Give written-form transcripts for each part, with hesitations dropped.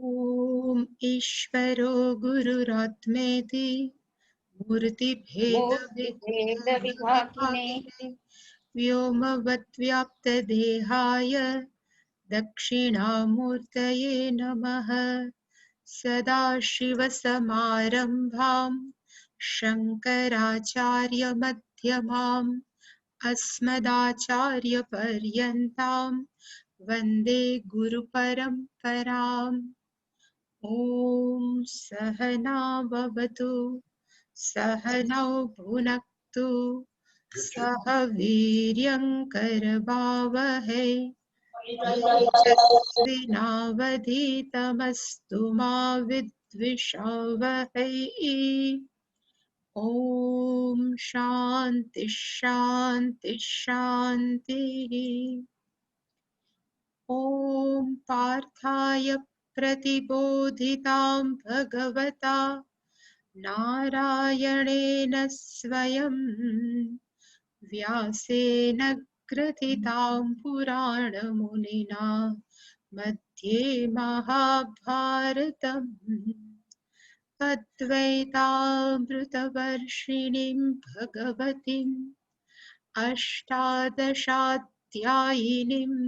ॐ ईश्वरो गुरुरात्मेति मूर्तिभेदविभागिने मूर्तिभेदविभागिने व्योमवद्व्याप्तदेहाय दक्षिणामूर्तये नमः। सदाशिवसमारम्भां शङ्कराचार्यमध्यमाम् अस्मदाचार्यपर्यन्तां वन्दे गुरुपरम्पराम्। ॐ सहना भवतु सहनौ भुनक्तु सह वीर्यं करवावहै तेजस्विनावधीतमस्तु मा विद्विषावहै। ॐ शान्ति शान्ति शान्तिः। ॐ पार्थाय प्रतिबोधितां भगवता नारायणेन स्वयं व्यासेन ग्रथितां पुराणमुनिना मध्ये महाभारतम् अद्वैतामृतवर्षिणीं भगवतीम् अष्टादशाध्यायिनीम्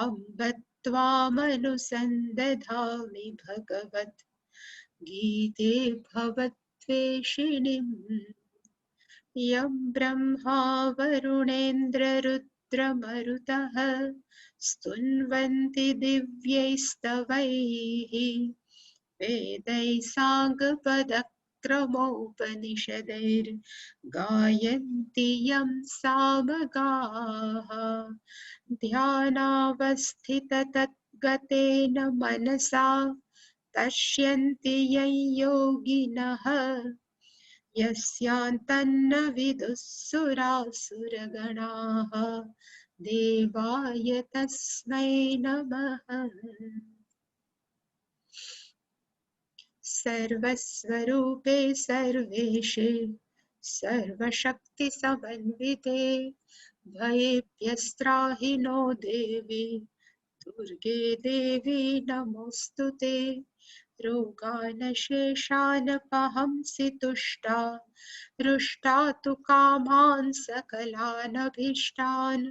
अम्ब त्वामनुसन्दधामि भगवत् गीते भवद्वेषिणीम् यं ब्रह्मा वरुणेन्द्ररुद्रमरुतः स्तुन्वन्ति दिव्यैस्तवैः वेदैः साङ्गपदक्रमोपनिषदैर्गायन्ति यं सामगाः ध्यानावस्थिततद्गतेन मनसा पश्यन्ति यं योगिनः यस्यान्तन्न विदुः सुरासुरगणाः देवाय तस्मै नमः। सर्वस्वरूपे सर्वेशे सर्वशक्तिसमन्विते भयेभ्यस्त्राहि नो देवी दुर्गे देवी नमोऽस्तुते। रोगानशेषानपहंसि तुष्टा हृष्टा तु कामान् सकलानभीष्टान्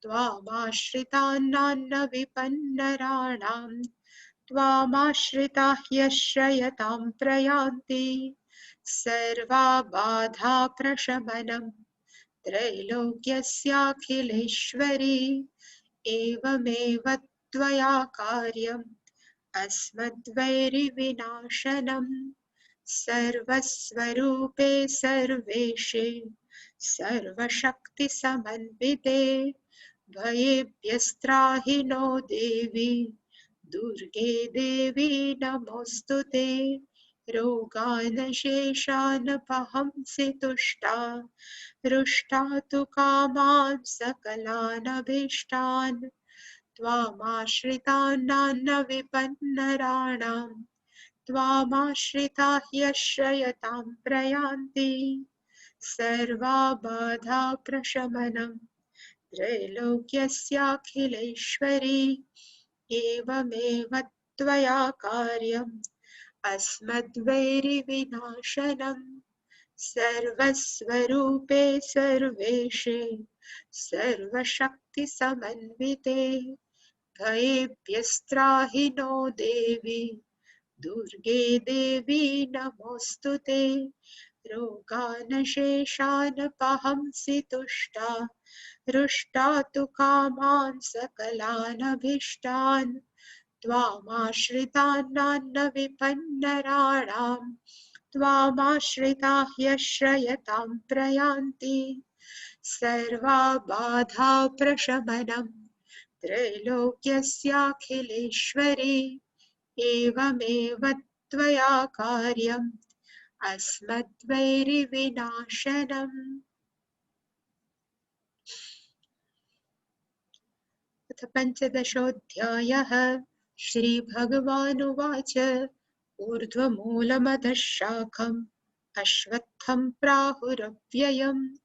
त्वामाश्रितान्नान्न विपन्नराणां त्वामाश्रिताः यश्रयतां प्रयान्ति। सर्वाबाधा प्रशमनं त्रैलोक्यस्याखिलेश्वरी एवमेव त्वया कार्यम् अस्मद्वैरिविनाशनम्। सर्वस्वरूपे सर्वेशे सर्वशक्तिसमन्विते भयेभ्यस्त्राहि नो देवी दुर्गे देवी नमोऽस्तुते। रोगानशेषानपहंसि तुष्टा हृष्टा तु कामान् सकलानभीष्टान् त्वामाश्रितान्नान्न विपन्नराणां त्वामाश्रिताः यश्रयतां प्रयान्ति। सर्वाबाधा प्रशमनं त्रैलोक्यस्याखिलेश्वरी एवमेव त्वया कार्यम् अस्मद्वैरिविनाशनम्। सर्वस्वरूपे सर्वेशे सर्वशक्तिसमन्विते भयेभ्यस्त्राहि नो देवी दुर्गे देवी नमोऽस्तुते। रोगानशेषानपहंसि तुष्टा हृष्टा तु कामान् सकलानभीष्टान् त्वामाश्रितान्नान्न विपन्नराणां त्वामाश्रिताः यश्रयतां प्रयान्ति। सर्वाबाधा प्रशमनं त्रैलोक्यस्याखिलेश्वरी एवमेव त्वया कार्यम् अस्मद्वैरिविनाशनम्। अथ पञ्चदशोऽध्यायः। श्रीभगवानुवाच ऊर्ध्वमूलमधः शाखम् अश्वत्थं प्राहुरव्ययम्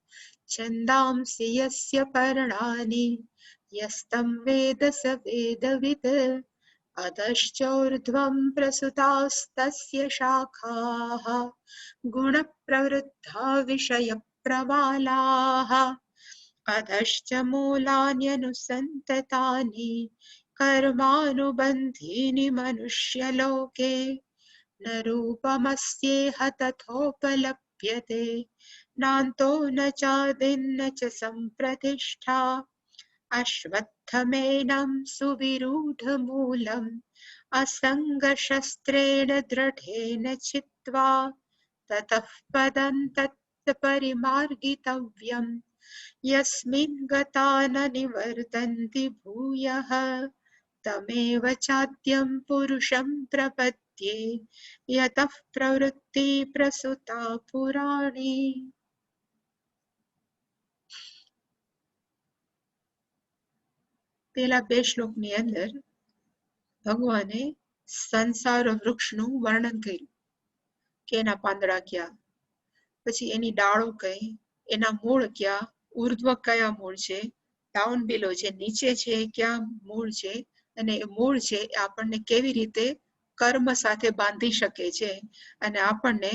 छन्दांसि यस्य पर्णानि यस्तं वेद स वेदवित्। अधश्चोर्ध्वं प्रसुतास्तस्य शाखाः गुणप्रवृद्धा विषयप्रवालाः अधश्च मूलान्यनुसन्ततानि कर्मानुबन्धीनि मनुष्यलोके न रूपमस्येह तथोपलभ्यते नान्तो न चादिर्न च सम्प्रतिष्ठा अश्वत्थमेनं सुविरूढमूलम् असङ्गशस्त्रेण दृढेन चित्वा ततः पदं तत्परिमार्गितव्यम् यस्मिन् गता न निवर्तन्ति भूयः तमेव चाद्यं पुरुषं प्रपद्ये यतः प्रवृत्ति प्रसुता पुराणी। પેલા બે શ્લોકની અંદર ભગવાને સંસાર વૃક્ષનું વર્ણન કર્યું કે એના પાંદડા ક્યાં, પછી એની ડાળો કઈ, એના મૂળ ક્યાં, ઉર્ધ્વ કયા મૂળ છે, ડાઉન બિલો જે નીચે છે ક્યાં મૂળ છે, અને એ મૂળ છે એ આપણને કેવી રીતે કર્મ સાથે બાંધી શકે છે અને આપણને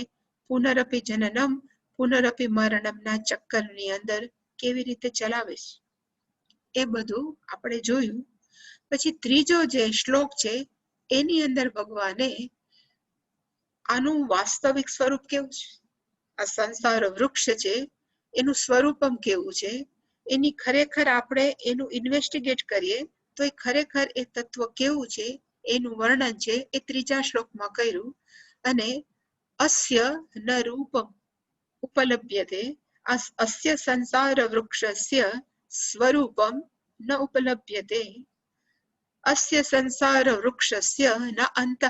પુનરપી જનનમ પુનરપી મરણમના ચક્કરની અંદર કેવી રીતે ચલાવે છે એ બધું આપણે જોયું. પછી ત્રીજો જે શ્લોક છે એની અંદર ભગવાને આનું વાસ્તવિક સ્વરૂપ કેવું છે, આ સંસાર વૃક્ષ છે એનું સ્વરૂપમ કેવું છે, એની ખરેખર આપણે એનું ઇન્વેસ્ટિગેટ કરીએ તો એ ખરેખર એ તત્વ કેવું છે એનું વર્ણન છે એ ત્રીજા શ્લોકમાં કર્યું. અને અસ્ય ન રૂપમ ઉપલભ્યતે, અસ્ય સંસાર વૃક્ષસ્ય સ્વરૂપમ ન ઉપલભ્યતે, અસ્ય સંસાર વૃક્ષસ્ય ન અંતઃ,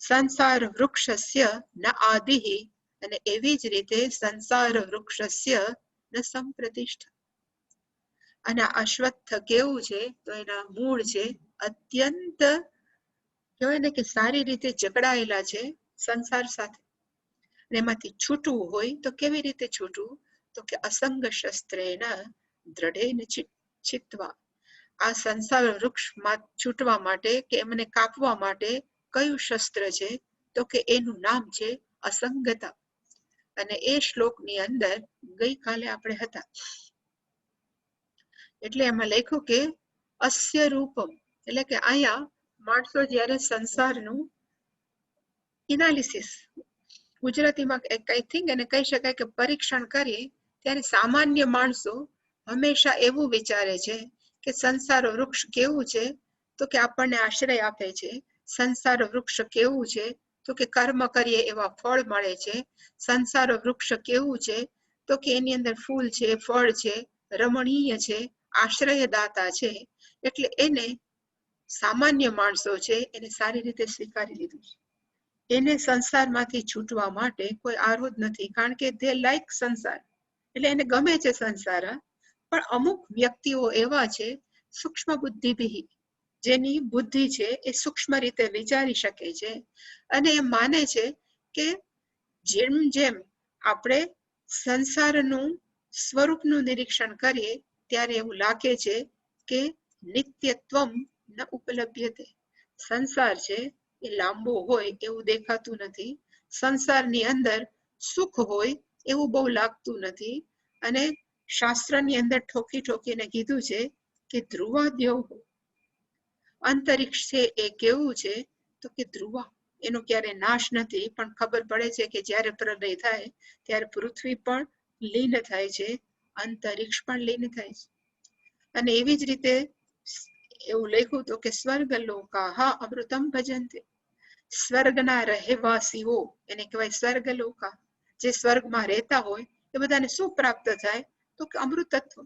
સંસાર વૃક્ષસ્ય ન આદિ, અને એવી જ રીતે સંસાર વૃક્ષસ્ય ન સંપ્રતિષ્ઠા. અને અશ્વત્થ કેવું છે તો એના મૂળ છે અત્યંત કહેવાય ને કે સારી રીતે જકડાયેલા છે સંસાર સાથે. એમાંથી છૂટવું હોય તો કેવી રીતે છૂટવું, તો કે અસંગ શસ્ત્રેના દ્રઢેન ચિત્વા, આ સંસાર વૃક્ષમાં છૂટવા માટે કે એમને કાપવા માટે કયું શસ્ત્ર છે, તો કે એનું નામ છે અસંગતા. અને એ શ્લોકની અંદર ગઈકાલે આપણે હતા એટલે એમાં લખ્યું કે અસ્ય રૂપમ, એટલે કે અહીંયા માણસો જયારે સંસારનું એનાલિસિસ, ગુજરાતીમાં આઈ થિંક એને કહી શકાય કે પરીક્ષણ કરીએ ત્યારે સામાન્ય માણસો હંમેશા એવું વિચારે છે કે સંસાર વૃક્ષ કેવું છે, તો કે આપણને આશ્રય આપે છે. સંસાર વૃક્ષ કેવું છે, તો કે કર્મ કરીએ એવા ફળ મળે છે. સંસાર વૃક્ષ કેવું છે, તો કે એની અંદર ફૂલ છે, ફળ છે, રમણીય છે, આશ્રયદાતા છે. એટલે એને સામાન્ય માણસો છે એને સારી રીતે સ્વીકારી લીધું છે. એને સંસારમાંથી છૂટવા માટે કોઈ આરોધ નથી, કારણ કે તે લાઈક સંસાર, એટલે એને ગમે છે સંસાર. પણ અમુક વ્યક્તિઓ એવા છે સૂક્ષ્મ બુદ્ધિભી, જેની બુદ્ધિ છે એ સૂક્ષ્મ રીતે વિચારી શકે છે અને એ માને છે કે જેમ જેમ આપણે સંસારનું સ્વરૂપનું નિરીક્ષણ કરીએ ત્યારે એવું લાગે છે કે નિત્યત્વમ ન ઉપલભ્યતે, સંસાર છે એ લાંબો હોય એવું દેખાતું નથી, સંસારની અંદર સુખ હોય એવું બહુ લાગતું નથી. અને શાસ્ત્રની અંદર ઠોકી ઠોકીને કીધું છે કે ધ્રુવાદ્યો, અંતરિક્ષ છે એ કેવું છે, તો કે ધ્રુવા, એનો ક્યારે નાશ નથી, પણ ખબર પડે છે કે જ્યારે પ્રલય થાય ત્યારે પૃથ્વી પણ લીન થાય છે, અંતરિક્ષ પણ લીન થાય છે. અને એવી જ રીતે એવું લખ્યું તો કે સ્વર્ગ લોકા હા અમૃતમ ભજન્તે, સ્વર્ગના રહેવાસીઓ એને કહેવાય સ્વર્ગ લોકા, જે સ્વર્ગમાં રહેતા હોય એ બધાને શું પ્રાપ્ત થાય, તો કે અમૃતત્વ.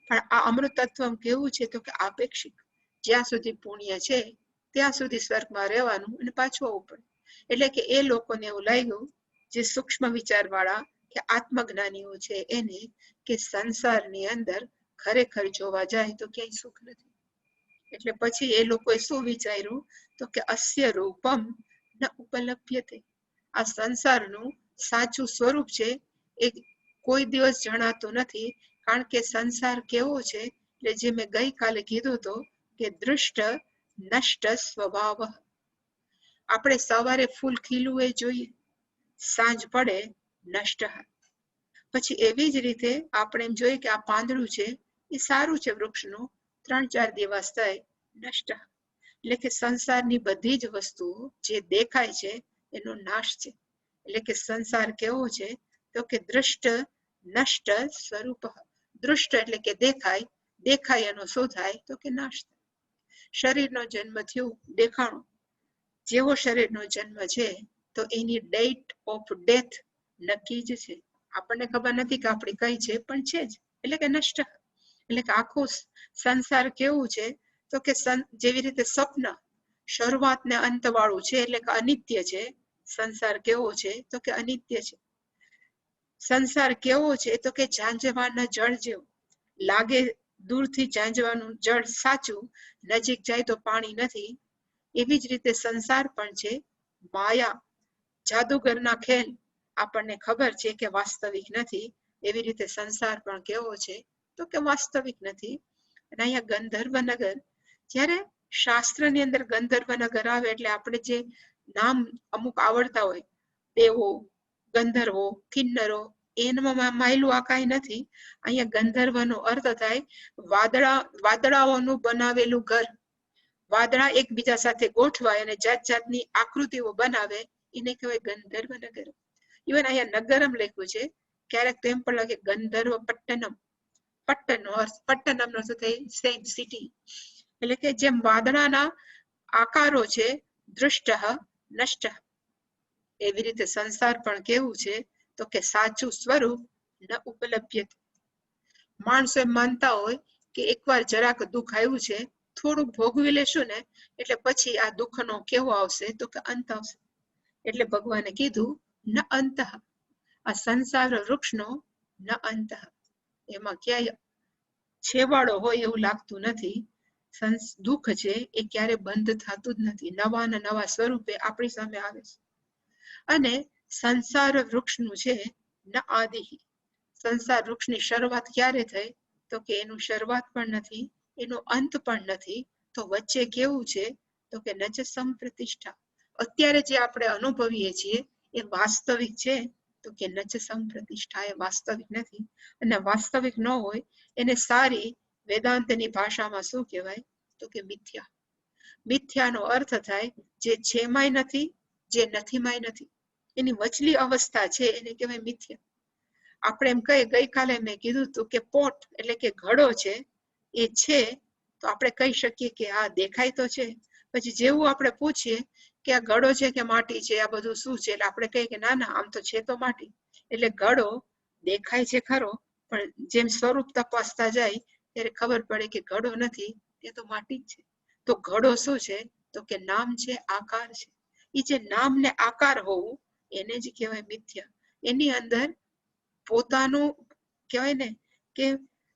પણ આ અમૃતત્વ કેવું છે, તો કે આપેક્ષિક, જ્યાં સુધી પુણ્ય છે ત્યાં સુધી સ્વર્ગમાં રહેવાનું અને પાછું આવવું પડે. એટલે કે એ લોકોને એવું લાગ્યું, જે સૂક્ષ્મ વિચાર વાળા કે આત્મજ્ઞાનીઓ છે એને, કે સંસારની અંદર ખરેખર જોવા જાય તો ક્યાંય સુખ નથી. એટલે પછી એ લોકોએ શું વિચાર્યું, તો કે અસ્ય રૂપમ ન ઉપલભ્યતે, આ સંસારનું સાચું સ્વરૂપ છે એ કોઈ દિવસ જણાતું નથી. કારણ કે સંસાર કેવો છે, એટલે જે મેં ગઈકાલે કીધું તો કે દૃષ્ટ નષ્ટ સ્વભાવ. આપણે સવારે ફૂલ ખીલવું એ જોઈએ, સાંજ પડે નષ્ટ. પછી એવી જ રીતે આપણે એમ જોઈએ કે આ પાંદડું છે એ સારું છે વૃક્ષનું, 3-4 દિવસ થાય નષ્ટ. એટલે કે સંસારની બધી જ વસ્તુઓ જે દેખાય છે એનો નાશ છે. એટલે કે સંસાર કેવો છે તો કે દૃષ્ટ નષ્ટ સ્વરૂપ. દૃષ્ટ એટલે કે દેખાય, દેખાય એનો શું થાય તો કે નાશ થાય. શરીરનો જન્મ થયો દેખાણો, જેવો શરીરનો જન્મ છે તો એની ડેટ ઓફ ડેથ નક્કી જ છે. આપણને ખબર નથી કે આપણી કઈ છે પણ છે જ, એટલે કે નષ્ટ. એટલે કે આખું સંસાર કેવું છે તો કે જેવી રીતે સ્વપ્ન શરૂઆત ને અંત વાળું છે, એટલે કે અનિત્ય છે. સંસાર કેવો છે તો કે અનિત્ય છે. સંસાર કેવો છે તો કે ઝાંઝવાના જળ જેવું લાગે, દૂરથી ઝાંઝવાનું જળ સાચું, નજીક જાય તો પાણી નથી. એવી જ રીતે સંસાર પણ છે માયા, જાદુગરના ખેલ. આપણને ખબર છે કે વાસ્તવિક નથી, એવી રીતે સંસાર પણ કેવો છે તો કે વાસ્તવિક નથી. અને અહીંયા ગંધર્વનગર, જ્યારે શાસ્ત્રની અંદર ગંધર્વનગર આવે એટલે આપણે જે નામ અમુક આવડતા હોય, દેવો, ગંધર્વો, કિન્નરો, એનમાં માયલું આ કાંઈ નથી. અહીંયા ગંધર્વનો અર્થ થાય વાદળાઓનું બનાવેલું ઘર. વાદળા એકબીજા સાથે ગોઠવાય અને જાત જાતની આકૃતિઓ બનાવે, એને કહેવાય ગંધર્વનગર. ઇવન અહીંયા નગરમ લખ્યું છે, ક્યારેક તો એમ પણ લાગે ગંધર્વ પટ્ટનમ. પટ્ટનનો અર્થ, પટ્ટનમનો અર્થ થાય સેન્ટ સિટી. એટલે કે જેમ વાદળાના આકારો છે દૃષ્ટ નષ્ટ, એવી રીતે સંસાર પણ કેવું છે તો કે સાચું સ્વરૂપ ન ઉપલબ્ધ. માણસો એમ માનતા હોય કે એકવાર જરાક દુઃખ આવ્યું છે, થોડુંક ભોગવી લેશું ને એટલે પછી આ દુઃખનો કેવો આવશે તો કે અંત આવશે. એટલે ભગવાને કીધું ન અંત, આ સંસાર વૃક્ષનો ન અંત. એમાં ક્યાંય છેવાડો હોય એવું લાગતું નથી. દુઃખ છે એ ક્યારે બંધ થતું જ નથી, નવા ને નવા સ્વરૂપે આપણી સામે આવે છે. અને સંસાર વૃક્ષનું છે ન આદિ. સંસાર વૃક્ષની શરૂઆત ક્યારે થઈ તો કે એનું શરૂઆત પણ નથી, એનો અંત પણ નથી. તો વચ્ચે કેવું છે તો કે નચ સંપ્રતિષ્ઠા. અત્યારે જે આપણે અનુભવીએ છીએ એ વાસ્તવિક છે તો કે નચ સંપ્રતિષ્ઠા, એ વાસ્તવિક નથી. અને વાસ્તવિક ન હોય એને સારી વેદાંતની ભાષામાં શું કહેવાય તો કે મિથ્યા. મિથ્યાનો અર્થ થાય જે છેમાંય નથી, જે નથીમાંય નથી, એની વચલી અવસ્થા છે એને કહેવાય મિથ્યા. આપણે એમ કહીએ, ગઈકાલે મેં કીધું હતું કે પોટ એટલે કે ઘડો છે એ છે, તો આપણે કહી શકીએ કે આ દેખાય તો છે. પછી જેવું આપણે પૂછીએ કે આ ઘડો છે કે માટી છે, આ બધું શું છે, એટલે આપણે કહીએ કે ના ના આમ તો છે તો માટી. એટલે ઘડો દેખાય છે ખરો, પણ જેમ સ્વરૂપ તપાસતા જાય ત્યારે ખબર પડે કે ઘડો નથી, એ તો માટી જ છે. તો ઘડો શું છે તો કે નામ છે, આકાર છે. એ જે નામ ને આકાર હોવું એને જ કહેવાય મિથ્યા. એની અંદર પોતાનું કહેવાય ને કે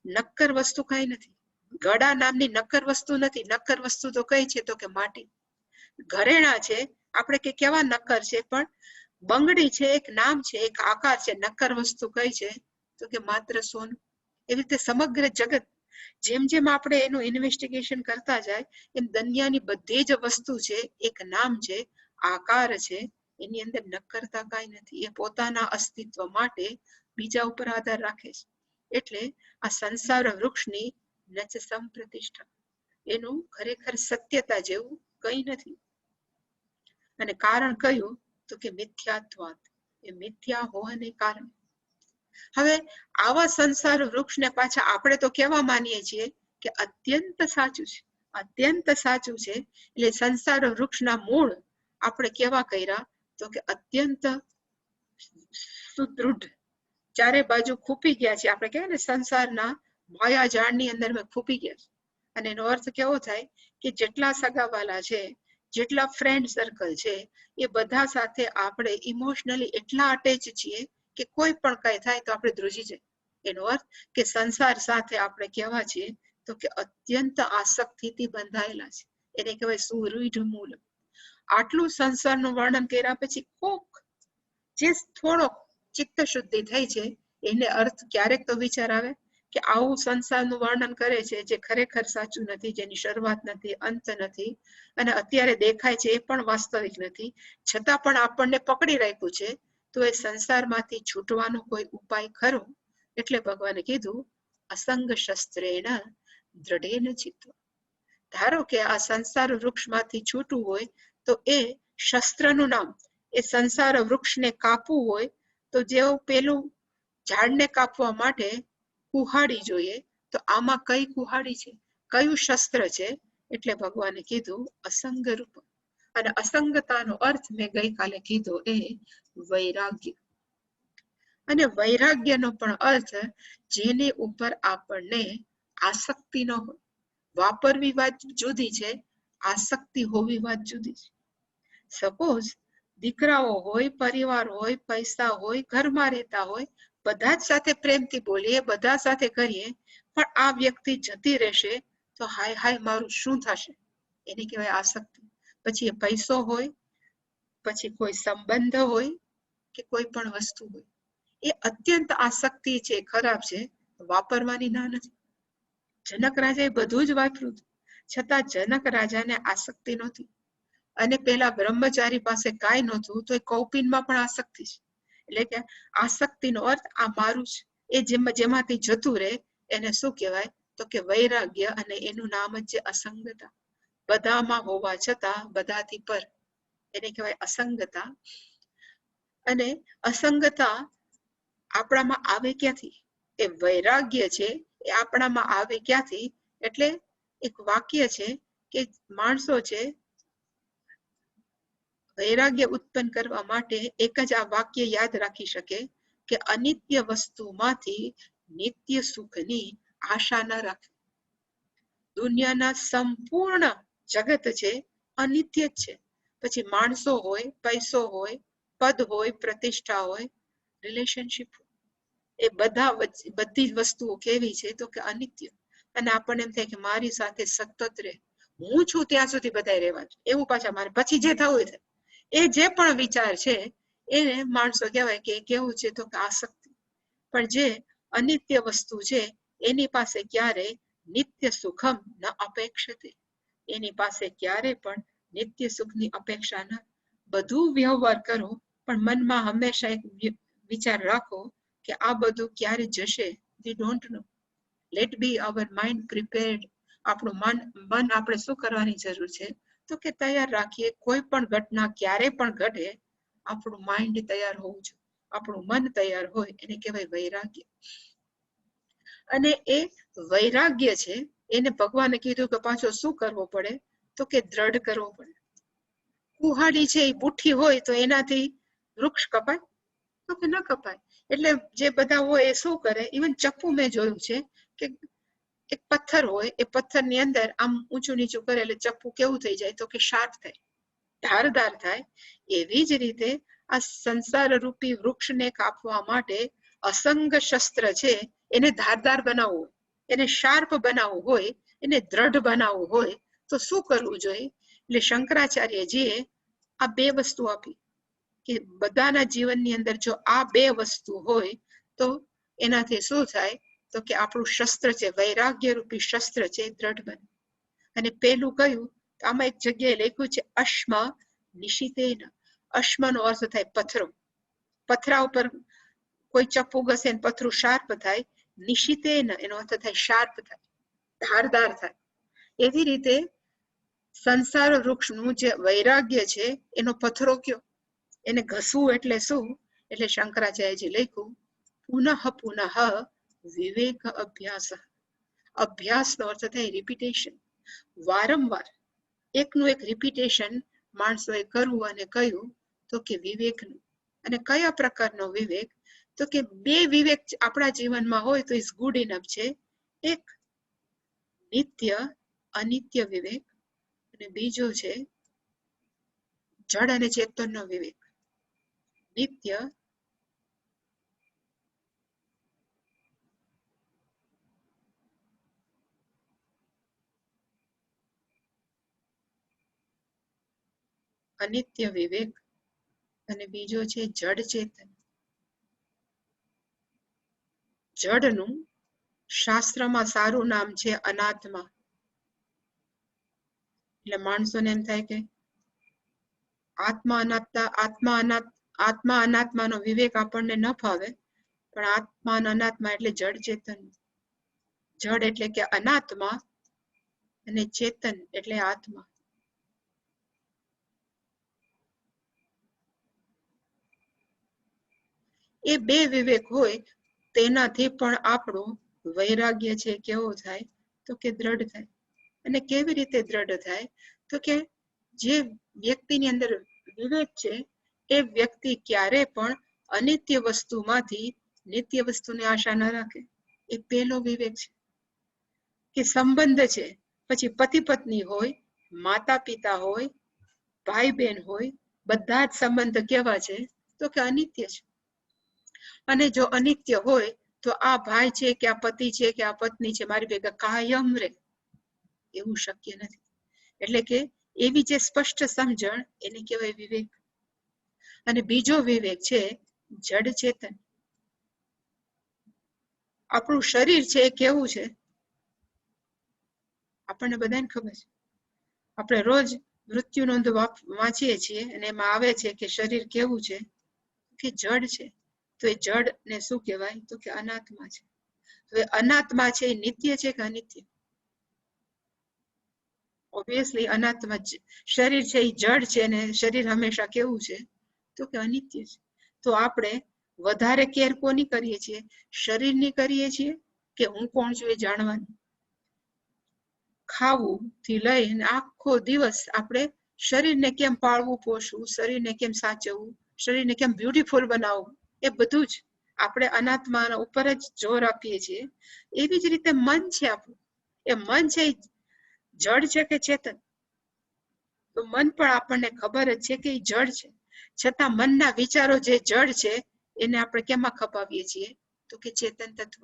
નક્કર વસ્તુ કઈ નથી. ઘડા નામની નક્કર વસ્તુ નથી. નક્કર વસ્તુ તો કઈ છે તો કે માટી. ઘરેણા છે આપણે કે કેવા નક્કર છે, પણ બંગડી છે એક નામ છે, એક આકાર છે. નક્કર વસ્તુ કઈ છે તો કે માત્ર સોનું. એવી રીતે સમગ્ર જગત જેમ જેમ આપણે એનું ઇન્વેસ્ટિગેશન કરતા જાય એમ દુનિયાની બધી જ વસ્તુ છે એક નામ છે, આકાર છે. એની અંદર નક્કરતા કઈ નથી. એ પોતાના અસ્તિત્વ માટે બીજા ઉપર આધાર રાખે છે. એટલે આ સંસાર વૃક્ષની નચ સંપ્રતિષ્ઠા, એનું ખરેખર સત્યતા જેવું કઈ નથી. અને કારણ કયું તો કે મિથ્યાત્વાદ, એ મિથ્યા હોવાને કારણે. હવે આવા સંસાર વૃક્ષને પાછા આપણે તો કેવા માનીએ છીએ કે અત્યંત સાચું છે, અત્યંત સાચું છે. એટલે સંસાર વૃક્ષના મૂળ આપણે કેવા કર્યા તો કે અત્યંત સુદૃઢ, ચારે બાજુ ખૂપી ગયા છે. આપણે કહેવાય ને સંસારના માયા જાળની અંદર મેં ખૂપી ગયા છે. અને એનો અર્થ કેવો થાય કે જેટલા સગાવાલા છે, જેટલા ફ્રેન્ડ સર્કલ છે, એ બધા સાથે આપણે ઇમોશનલી એટલા અટેચ છીએ કે કોઈ પણ કઈ થાય તો આપણે ધ્રુજી જાય. એનો અર્થ કે સંસાર સાથે આપણે કેવા છીએ તો કે અત્યંત આસક્તિથી બંધાયેલા છે. એને કહેવાય સુરૂઢ મૂળ. આટલું સંસારનું વર્ણન કર્યા પછી કોક જે થોડોક ચિત્ત શુદ્ધિ થઈ છે એને અર્થ ક્યારેક તો વિચાર આવે કે આવું સંસારનું વર્ણન કરે છે જે ખરેખર સાચું નથી, જેની શરૂઆત નથી, અંત નથી, અને અત્યારે દેખાય છે એ પણ વાસ્તવિક નથી, છતાં પણ આપણને પકડી રાખ્યું છે, તો એ સંસારમાંથી છૂટવાનો કોઈ ઉપાય ખરો? એટલે ભગવાને કીધું અસંગ શસ્ત્રેણ દ્રઢેન ચિત્ત. ધારો કે આ સંસાર વૃક્ષમાંથી છૂટવું હોય તો એ શસ્ત્રનું નામ, એ સંસાર વૃક્ષને કાપવું હોય તો જેવું પેલું ઝાડને કાપવા માટે કુહાડી જોઈએ, તો આમાં કઈ કુહાડી છે, કયું શસ્ત્ર છે? એટલે ભગવાને કીધું અસંગ રૂપ. અને અસંગતાનો અર્થ મેં ગઈકાલે કીધો એ વૈરાગ્ય. અને વૈરાગ્યનો પણ અર્થ જેની ઉપર આપણને આસક્તિ ન હોય. વાપરવી વાત જુદી છે, આસક્તિ હોવી વાત જુદી છે. સપોઝ દીકરાઓ હોય, પરિવાર હોય, પૈસા હોય, ઘરમાં રહેતા હોય, બધા જ સાથે પ્રેમથી બોલીએ, બધા સાથે કરીએ, પણ આ વ્યક્તિ જતી રહેશે તો હાય હાય મારું શું થશે? એને કહેવાય આસક્તિ. પછી એ પૈસો હોય, પછી કોઈ સંબંધ હોય, કે કોઈ પણ વસ્તુ હોય, એ અત્યંત આસક્તિ છે, ખરાબ છે, વાપરવાની ના નથી. જનક રાજાએ બધું જ વાપર્યું, છતાં જનક રાજાને આસક્તિ નહોતી. અને પેલા બ્રહ્મચારી પાસે કાંઈ નહોતું તો એ કૌપિનમાં પણ આસક્તિ છે. એટલે કે આસક્તિનો અર્થ આ મારું છે, એ જેમાંથી જતું રહે એને શું કહેવાય? તો કે વૈરાગ્ય. અને એનું નામ જ છે અસંગતા. બધામાં હોવા છતાં બધાથી પર, એને કહેવાય અસંગતા. અને અસંગતા આપણામાં આવે ક્યાંથી? એ વૈરાગ્ય છે એ આપણામાં આવે ક્યાંથી? એટલે એક વાક્ય છે કે માણસો છે વૈરાગ્ય ઉત્પન્ન કરવા માટે એક જ આ વાક્ય યાદ રાખી શકે કે અનિત્ય વસ્તુમાંથી નિત્ય સુખની આશા ન રાખે. દુનિયાના સંપૂર્ણ જગત છે અનિત્ય જ છે. પછી માણસો હોય, પૈસો હોય, પદ હોય, પ્રતિષ્ઠા હોય, રિલેશનશીપ, એ બધી જ વસ્તુઓ કેવી છે? તો કે અનિત્ય. અને આપણને એમ થાય કે મારી સાથે સતત રહે, હું છું ત્યાં સુધી બધા રહેવા છે, એવું પાછા મારે પછી જે થવું થાય. એ જે પણ વિચાર છે એને માણસો કહેવાય કે કેવું છે? તો કે આસક્તિ. પણ જે અનિત્ય વસ્તુ છે એની પાસે ક્યારે નિત્ય સુખમ ન અપેક્ષતે, એની પાસે ક્યારે પણ નિત્ય સુખની અપેક્ષા ન. બધું વ્યવહાર કરો પણ મનમાં હંમેશા એક વિચાર રાખો કે આ બધું ક્યારે જશે, we don't know. Let be our mind prepared. આપણું મન આપણે શું કરવાની જરૂર છે? તો કે તૈયાર રાખીએ. કોઈ પણ ઘટના ક્યારે પણ ઘટે, આપણું માઇન્ડ તૈયાર હોવું જોઈએ, આપણું મન તૈયાર હોય, એને કહેવાય વૈરાગ્ય. અને એ વૈરાગ્ય છે એને ભગવાને કીધું કે પાછો શું કરવો પડે? તો કે દ્રઢ કરવો પડે. કુહાડી છે એ બુઠ્ઠી હોય તો એનાથી વૃક્ષ કપાય? તો કે ન કપાય. એટલે જે બધા હોય એ શું કરે? ઇવન ચપ્પુ મેં જોયું છે કે એક પથ્થર હોય, એ પથ્થરની અંદર આમ ઊંચું નીચું કરે એટલે ચપ્પુ કેવું થઈ જાય? તો કે શાર્પ થાય, ધારદાર થાય. એવી જ રીતે આ સંસાર રૂપી વૃક્ષને કાપવા માટે અસંગ શસ્ત્ર છે એને ધારદાર બનાવવું, એને શાર્પ બનાવવું હોય, એને દ્રઢ બનાવવું હોય તો શું કરવું જોઈએ? એટલે શંકરાચાર્યજીએ આ બે વસ્તુ આપી કે બધાના જીવનની અંદર જો આ બે વસ્તુ હોય તો એનાથી શું થાય? તો કે આપણું શસ્ત્ર છે, વૈરાગ્ય રૂપી શસ્ત્ર છે, દ્રઢ બને. અને પેલું કયું? આમાં એક જગ્યાએ લખ્યું છે અશ્મ નિશિતેન. અશ્મનો અર્થ થાય પથ્થરો. પથરા ઉપર કોઈ ચપ્પુ ઘસે ને પથરું શાર્પ થાય. નિશિતેન એનો અર્થ થાય શાર્પ થાય, ધારદાર થાય. એવી રીતે સંસાર વૃક્ષનું જે વૈરાગ્ય છે એનો પથરો કયો? એને ઘસવું એટલે શું? એટલે શંકરાચાર્યજી લખ્યું પુનઃ પુનઃ વિવેક અભ્યાસ. અભ્યાસનો અર્થ થાય રિપીટેશન. વારંવાર એકનું એક રિપીટેશન માણસોએ કરવું. અને કયું? તો કે વિવેકનું. અને કયા પ્રકારનો વિવેક? તો કે બે વિવેક આપણા જીવનમાં હોય તો ઇઝ ગુડ ઇનફ છે. એક નિત્ય અનિત્ય વિવેક, અને બીજો છે જડ અને ચેતનનો વિવેક. નિત્ય અનિત્ય વિવેક, અને બીજો છે જડ ચેતન. જડનું શાસ્ત્રમાં સારું નામ છે અનાત્મા. એટલે માણસોને એમ થાય કે આત્મા અનાત્માનો વિવેક આપણને ન ફાવે, પણ આત્મા અને અનાત્મા એટલે જડ ચેતન. જડ એટલે કે અનાત્મા અને ચેતન એટલે આત્મા. એ બે વિવેક હોય તેનાથી પણ આપણું વૈરાગ્ય છે કેવો થાય તો કે દ્રઢ થાય. અને કેવી રીતે દ્રઢ થાય તો કે જે વ્યક્તિની અંદર વિવેક છે એ વ્યક્તિ ક્યારે પણ અનિત્ય વસ્તુમાંથી નિત્ય વસ્તુની આશા ન રાખે. એ પહેલો વિવેક છે. કે સંબંધ છે, પછી પતિ પત્ની હોય, માતા પિતા હોય, ભાઈ બહેન હોય, બધા જ સંબંધ કેવા છે તો કે અનિત્ય છે. અને જો અનિત્ય હોય તો આ ભાઈ છે કે આ પતિ છે કે આ પત્ની છે મારી ભેગા કાયમ રહે એવું શક્ય નથી. એટલે કે એવી જે સ્પષ્ટ સમજણ એને કહેવાય વિવેક. અને બીજો વિવેક છે જડ ચેતન. આપણું શરીર છે એ કેવું છે આપણને બધાને ખબર છે. આપણે રોજ મૃત્યુ નોંધ વાંચીએ છીએ અને એમાં આવે છે કે શરીર કેવું છે કે જડ છે. તો એ જડ ને શું કહેવાય તો કે અનાત્મા છે. હવે અનાત્મા છે એ નિત્ય છે કે અનિત્ય? ઓબ્વિયસલી અનાત્મા. શરીર છે એ જડ છે અને શરીર હંમેશા કેવું છે તો કે અનિત્ય છે. તો આપણે વધારે કેર કોની કરીએ છીએ? શરીરની કરીએ છીએ કે હું કોણ છું એ જાણવાની? ખાવું થી લઈને આખો દિવસ આપણે શરીરને કેમ પાળવું પોષવું, શરીરને કેમ સાચવવું, શરીરને કેમ બ્યુટીફુલ બનાવવું, એ બધું જ આપણે અનાત્માના ઉપર જ જોર આપીએ છીએ. એવી જ રીતે મન છે આપણું. એ મન છે જડ છે કે ચેતન? તો મન પણ આપણને ખબર જ છે કે એ જડ છે, છતાં મનના વિચારો જે જડ છે એને આપણે કેમાં ખપાવીએ છીએ તો કે ચેતન તત્વ.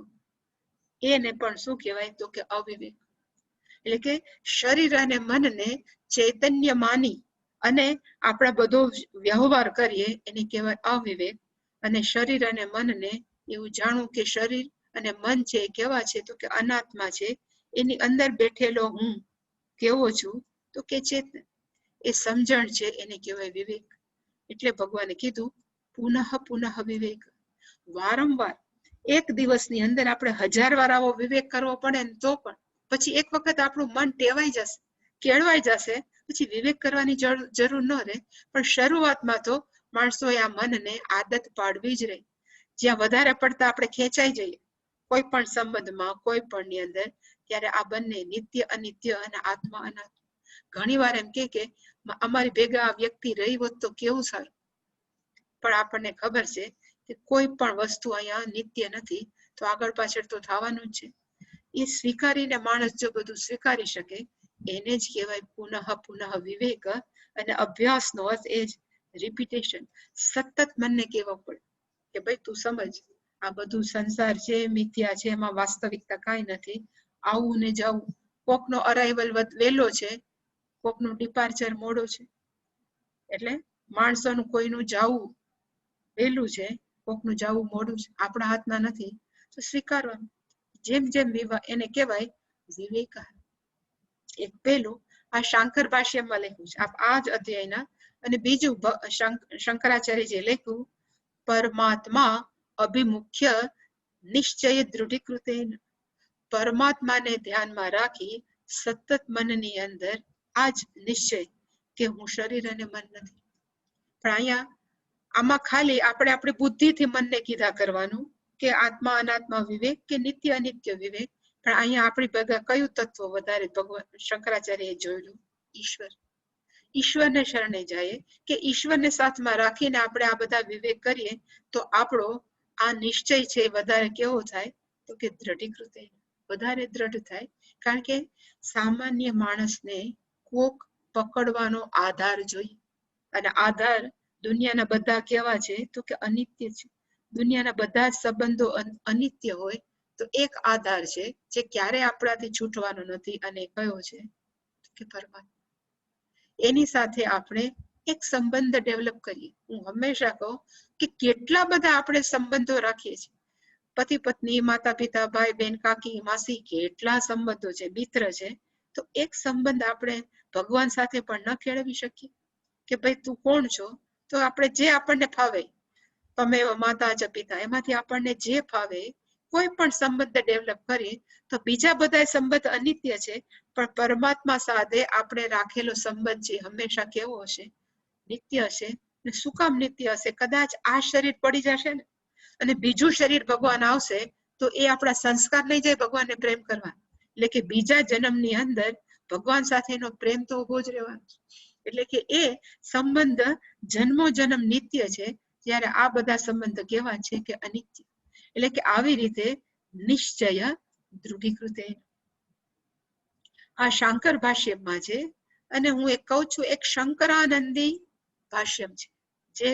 એને પણ શું કહેવાય તો કે અવિવેક. એટલે કે શરીર અને મનને ચૈતન્ય માની અને આપણા બધો વ્યવહાર કરીએ એને કહેવાય અવિવેક. અને શરીર અને મનને એવું જાણવું કે શરીર અને મન છે એ કેવા છે તો કે અનાત્મા છે, એની અંદર બેઠેલો હું કેવો છું તો કે ચેતન. એ સમજણ છે એને કહેવાય વિવેક. એટલે ભગવાને કીધું પુનઃ પુનઃ વિવેક. વારંવાર એક દિવસની અંદર આપણે 1000 વાર આવો વિવેક કરવો પડે ને તો પણ પછી એક વખત આપણું મન ટેવાઈ જશે, કેળવાઈ જશે, પછી વિવેક કરવાની જરૂર ન રહે. પણ શરૂઆતમાં તો માણસોએ આ મનને આદત પાડવી જ રહી. જ્યાં વધારે પડતા આપણે ખેંચાઈ જઈએ કોઈ પણ સંબંધમાં, કોઈ પણ ની અંદર, ત્યારે આ બંને નિત્ય અનિત્ય અને આત્મા અનાત્મા. ઘણી વાર એમ કે અમારી ભેગા આ વ્યક્તિ રહી હોત તો કેવું સારું. પણ આપણને ખબર છે કે કોઈ પણ વસ્તુ અહીંયા નિત્ય નથી, તો આગળ પાછળ તો થવાનું જ છે. એ સ્વીકારીને માણસ જો બધું સ્વીકારી શકે એને જ કહેવાય પુનઃ પુનઃ વિવેક. અને અભ્યાસનો અર્થ એ જ રિપીટેશન. સતત મનને કહેવું પડે કે ભાઈ તું સમજ આ બધું સંસાર છે મિથ્યા છે, એમાં વાસ્તવિકતા કાંઈ નથી. આવું ને જવું, કોકનો અરાઇવલ વહેલો છે, કોકનું ડિપાર્ચર મોડું છે. એટલે માણસોનું કોઈનું જાવું વહેલું છે, કોકનું જાવું મોડું છે. આપણા હાથમાં નથી તો સ્વીકારવાનું. જેમ જેમ એને કહેવાય વિવેક. એક પેલું આ શાંકર ભાષ્યમાં લખ્યું છે આ જ અધ્યાયના. અને બીજું શંકરાચાર્ય જે લખ્યું પરમાત્મા અભિમુખ્ય નિશ્ચય દૃઢીકૃતે. પરમાત્માને ધ્યાનમાં રાખી સતત મનની અંદર આ જ નિશ્ચય કે હું શરીર અને મન નથી. પણ અહીંયા આમાં ખાલી આપણે આપણી બુદ્ધિથી મનને કીધા કરવાનું કે આત્મા અનાત્મા વિવેક કે નિત્ય અનિત્ય વિવેક. પણ અહીંયા આપણી ભેગા કયું તત્વ વધારે ભગવાન શંકરાચાર્યએ જોયેલું? ઈશ્વર. ઈશ્વરને શરણે જાય કે ઈશ્વરને સાથમાં રાખીને આપણે આ બધા વિવેક કરીએ તો આપણો આ નિશ્ચય છે વધારે કેવો થાય તો કે દ્રઢીકૃત, વધારે દ્રઢ થાય. કારણ કે સામાન્ય માણસને કોક પકડવાનો આધાર જોઈએ. અને આધાર દુનિયાના બધા કેવા છે તો કે અનિત્ય છે. દુનિયાના બધા જ સંબંધો અનિત્ય હોય તો એક આધાર છે જે ક્યારેય આપણાથી છૂટવાનો નથી, અને કયો છે કે પરમાત્મા. એની સાથે આપણે એક સંબંધ ડેવલપ કરીએ. હું હંમેશા કહું કે કેટલા બધા આપણે સંબંધો રાખીએ છીએ, પતિ પત્ની, માતા પિતા, ભાઈ બહેન, કાકી માસી, કેટલા સંબંધો છે, મિત્ર છે. તો એક સંબંધ આપણે ભગવાન સાથે પણ ન કેળવી શકીએ કે ભાઈ તું કોણ છો? તો આપણે જે આપણને ફાવે, તમે માતા જ પિતા, એમાંથી આપણને જે ફાવે કોઈ પણ સંબંધ ડેવલપ કરીએ તો બીજા બધા સંબંધ અનિત્ય છે, પણ પરમાત્મા સાથે આપણે રાખેલો સંબંધ છે હંમેશા કેવો હશે? નિત્ય હશે. શું કામ નિત્ય હશે? કદાચ આ શરીર પડી જશે ને અને બીજું શરીર ભગવાન આવશે તો એ આપણા સંસ્કાર લઈ જાય ભગવાનને પ્રેમ કરવા. એટલે કે બીજા જન્મની અંદર ભગવાન સાથેનો પ્રેમ તો ઉભો જ રહેવાનો. એટલે કે એ સંબંધ જન્મો જન્મ નિત્ય છે, જ્યારે આ બધા સંબંધ કેવા છે કે અનિત્ય. એટલે કે આવી રીતે નિશ્ચય દૃઢીકૃત. આ શાંકર ભાષ્યમાં છે અને હું એક કહું છું, એક શંકરાનંદી ભાષ્યમ છે જે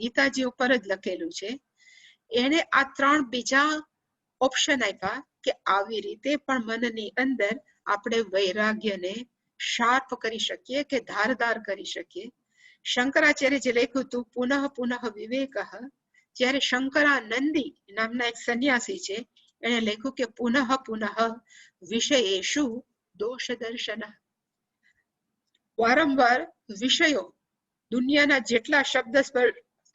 ગીતાજી ઉપર જ લખેલું છે. એને આ 3 બીજા ઓપ્શન આપ્યા કે આવી રીતે પણ મનની અંદર આપણે વૈરાગ્યને શાર્પ કરી શકીએ કે ધારદાર કરી શકીએ. શંકરાચાર્ય જે લખ્યું હતું પુનઃ પુનઃ વિવેક, જ્યારે શંકરાનંદી નામના એક સંન્યાસી છે એને લખ્યું કે પુનઃ પુનઃ વિષયેષુ દોષ દર્શન. વારંવાર વિષયો, દુનિયાના જેટલા શબ્દ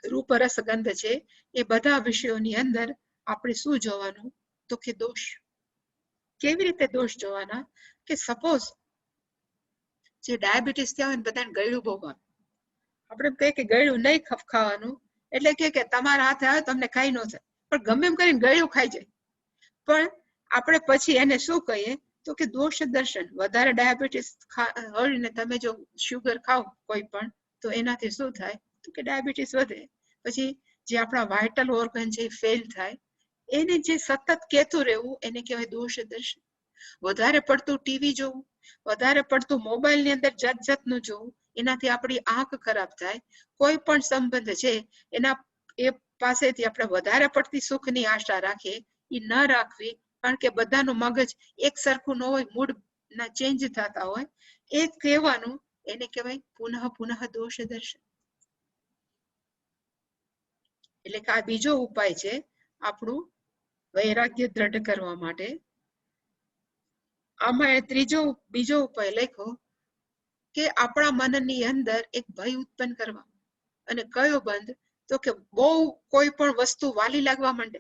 રૂપ રસ ગંધ છે એ બધા વિષયોની અંદર આપણે શું જોવાનું? તો કે દોષ. કેવી રીતે દોષ જોવાના? કે સપોઝ જે ડાયાબિટીસ થયા હોય બધાને ગળ્યું બહુ ભાવે. આપણે કહીએ કે ગળ્યું નહીં ખાવાનું, એટલે કે તમારા હાથે આવે તમને કઈ ન થાય, પણ ગમે એમ કરીને ગળ્યું ખાઈ જાય. પણ આપણે પછી એને શું કહીએ? તો કે દોષ દર્શન. વધારે ડાયાબિટીસ હોય ને તમે જો શુગર ખાઓ કોઈ પણ તો એનાથી શું થાય? તો કે ડાયાબિટીસ વધે. પછી જે આપણા વાઇટલ ઓર્ગન છે એ ફેલ થાય. એને જે સતત કહેતું રહેવું એને કહેવાય દોષ દર્શન. વધારે પડતું ટીવી જોવું, વધારે પડતું મોબાઈલ ની અંદર જાત જાતનું જોવું, એનાથી આપણી આંખ ખરાબ થાય. કોઈ પણ સંબંધ છે એના એ પાસેથી આપણે વધારે પડતી સુખની આશા રાખીએ, એ ન રાખવી. કારણ કે બધાનું મગજ એક સરખું ન હોય, મૂડ ના ચેન્જ થતા હોય. એ જ કહેવાનું, એને કહેવાય પુનઃ પુનઃ દોષ દર્શન. એટલે કે આ બીજો ઉપાય છે આપણું વૈરાગ્ય દ્રઢ કરવા માટે. આમાં બીજો ઉપાય લખ્યો કે આપણા મનની અંદર એક ભય ઉત્પન્ન કરવા. અને કયો બંધ? તો કે બહુ કોઈ પણ વસ્તુ વાલી લાગવા માંડે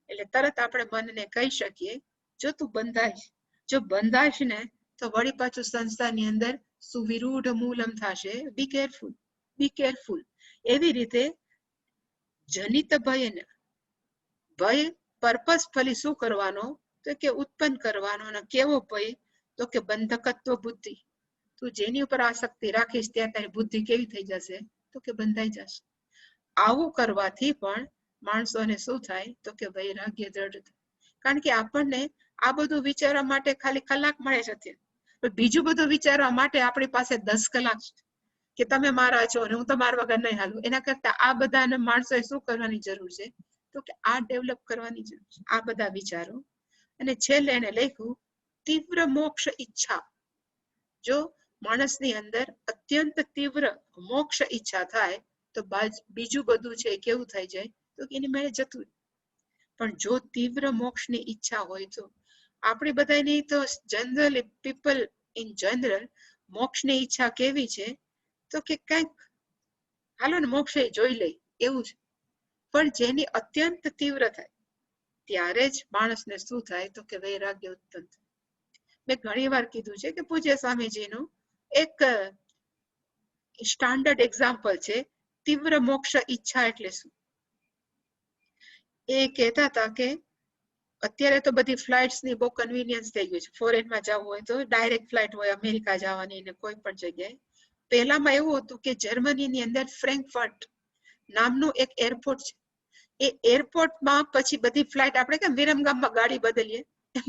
એટલે તરત આપણે મનને કહી શકીએ જો તું બંધાઈશ, જો બંધાઈશ ને તો વળી પાછું સંસ્થાની અંદર સુવિરૂઢ મૂલમ થશે. Be careful, be careful. એવી રીતે જનિત ભય પર્પઝફલી શું કરવાનો? તો કે ઉત્પન્ન કરવાનો. અને કેવો ભય? તો કે બંધકત્વ બુદ્ધિ. તું જેની ઉપર આસક્તિ રાખીશ ત્યાં તારી બુદ્ધિ કેવી થઈ જશે? તો કે બંધાઈ જશે. આવું કરવાથી પણ માણસોને શું થાય? તો કે વૈરાગ્ય દ્રઢ થાય. કારણ કે આપણને આ બધું વિચારવા માટે ખાલી કલાક મળે છે, બીજું બધું વિચારવા માટે આપણી પાસે 10 કલાક છે કે તમે મારા છો અને હું તમારા વગર નહીં હાલું. એના કરતા આ બધા માણસોએ શું કરવાની જરૂર છે? તો કે આ ડેવલપ કરવાની જરૂર છે, આ બધા વિચારો. અને છેલ્લે એને લખ્યું તીવ્ર મોક્ષ ઈચ્છા. જો માણસની અંદર અત્યંત તીવ્ર મોક્ષ ઈચ્છા થાય તો બીજું બધું છે કેવું થઈ જાય? તો એની મેળે જતું. પણ જો તીવ્ર મોક્ષની ઈચ્છા હોય તો આપણે બધાની તો જનરલ પીપલ ઇન જનરલ મોક્ષની ઈચ્છા કેવી છે? તો કે કંઈક હાલો ને મોક્ષ જોઈ લઈ એવું છે. પણ જેની અત્યંત તીવ્ર થાય ત્યારે જ માણસને શું થાય? તો કે વૈરાગ્ય ઉત્પન્ન થાય. મેં ઘણી વાર કીધું છે કે પૂજ્ય સ્વામીજીનું એક સ્ટાન્ડર્ડ એક્ઝામ્પલ છે તીવ્ર મોક્ષ ઈચ્છા એટલે શું. એ કહેતા હતા કે અત્યારે તો બધી ફ્લાઇટ્સ ની બહુ કન્વીનિયન્સ થઈ ગયું છે. ફોરેનમાં જવું હોય તો ડાયરેક્ટ ફ્લાઇટ હોય અમેરિકા જવાની ને કોઈ પણ જગ્યાએ. પહેલામાં એવું હતું કે જર્મનીની અંદર ફ્રેન્કફર્ટ નામનું એક એરપોર્ટ છે. એ એરપોર્ટમાં પછી બધી ફ્લાઇટ આપણે કેમ વિરમગામમાં ગાડી બદલીએ,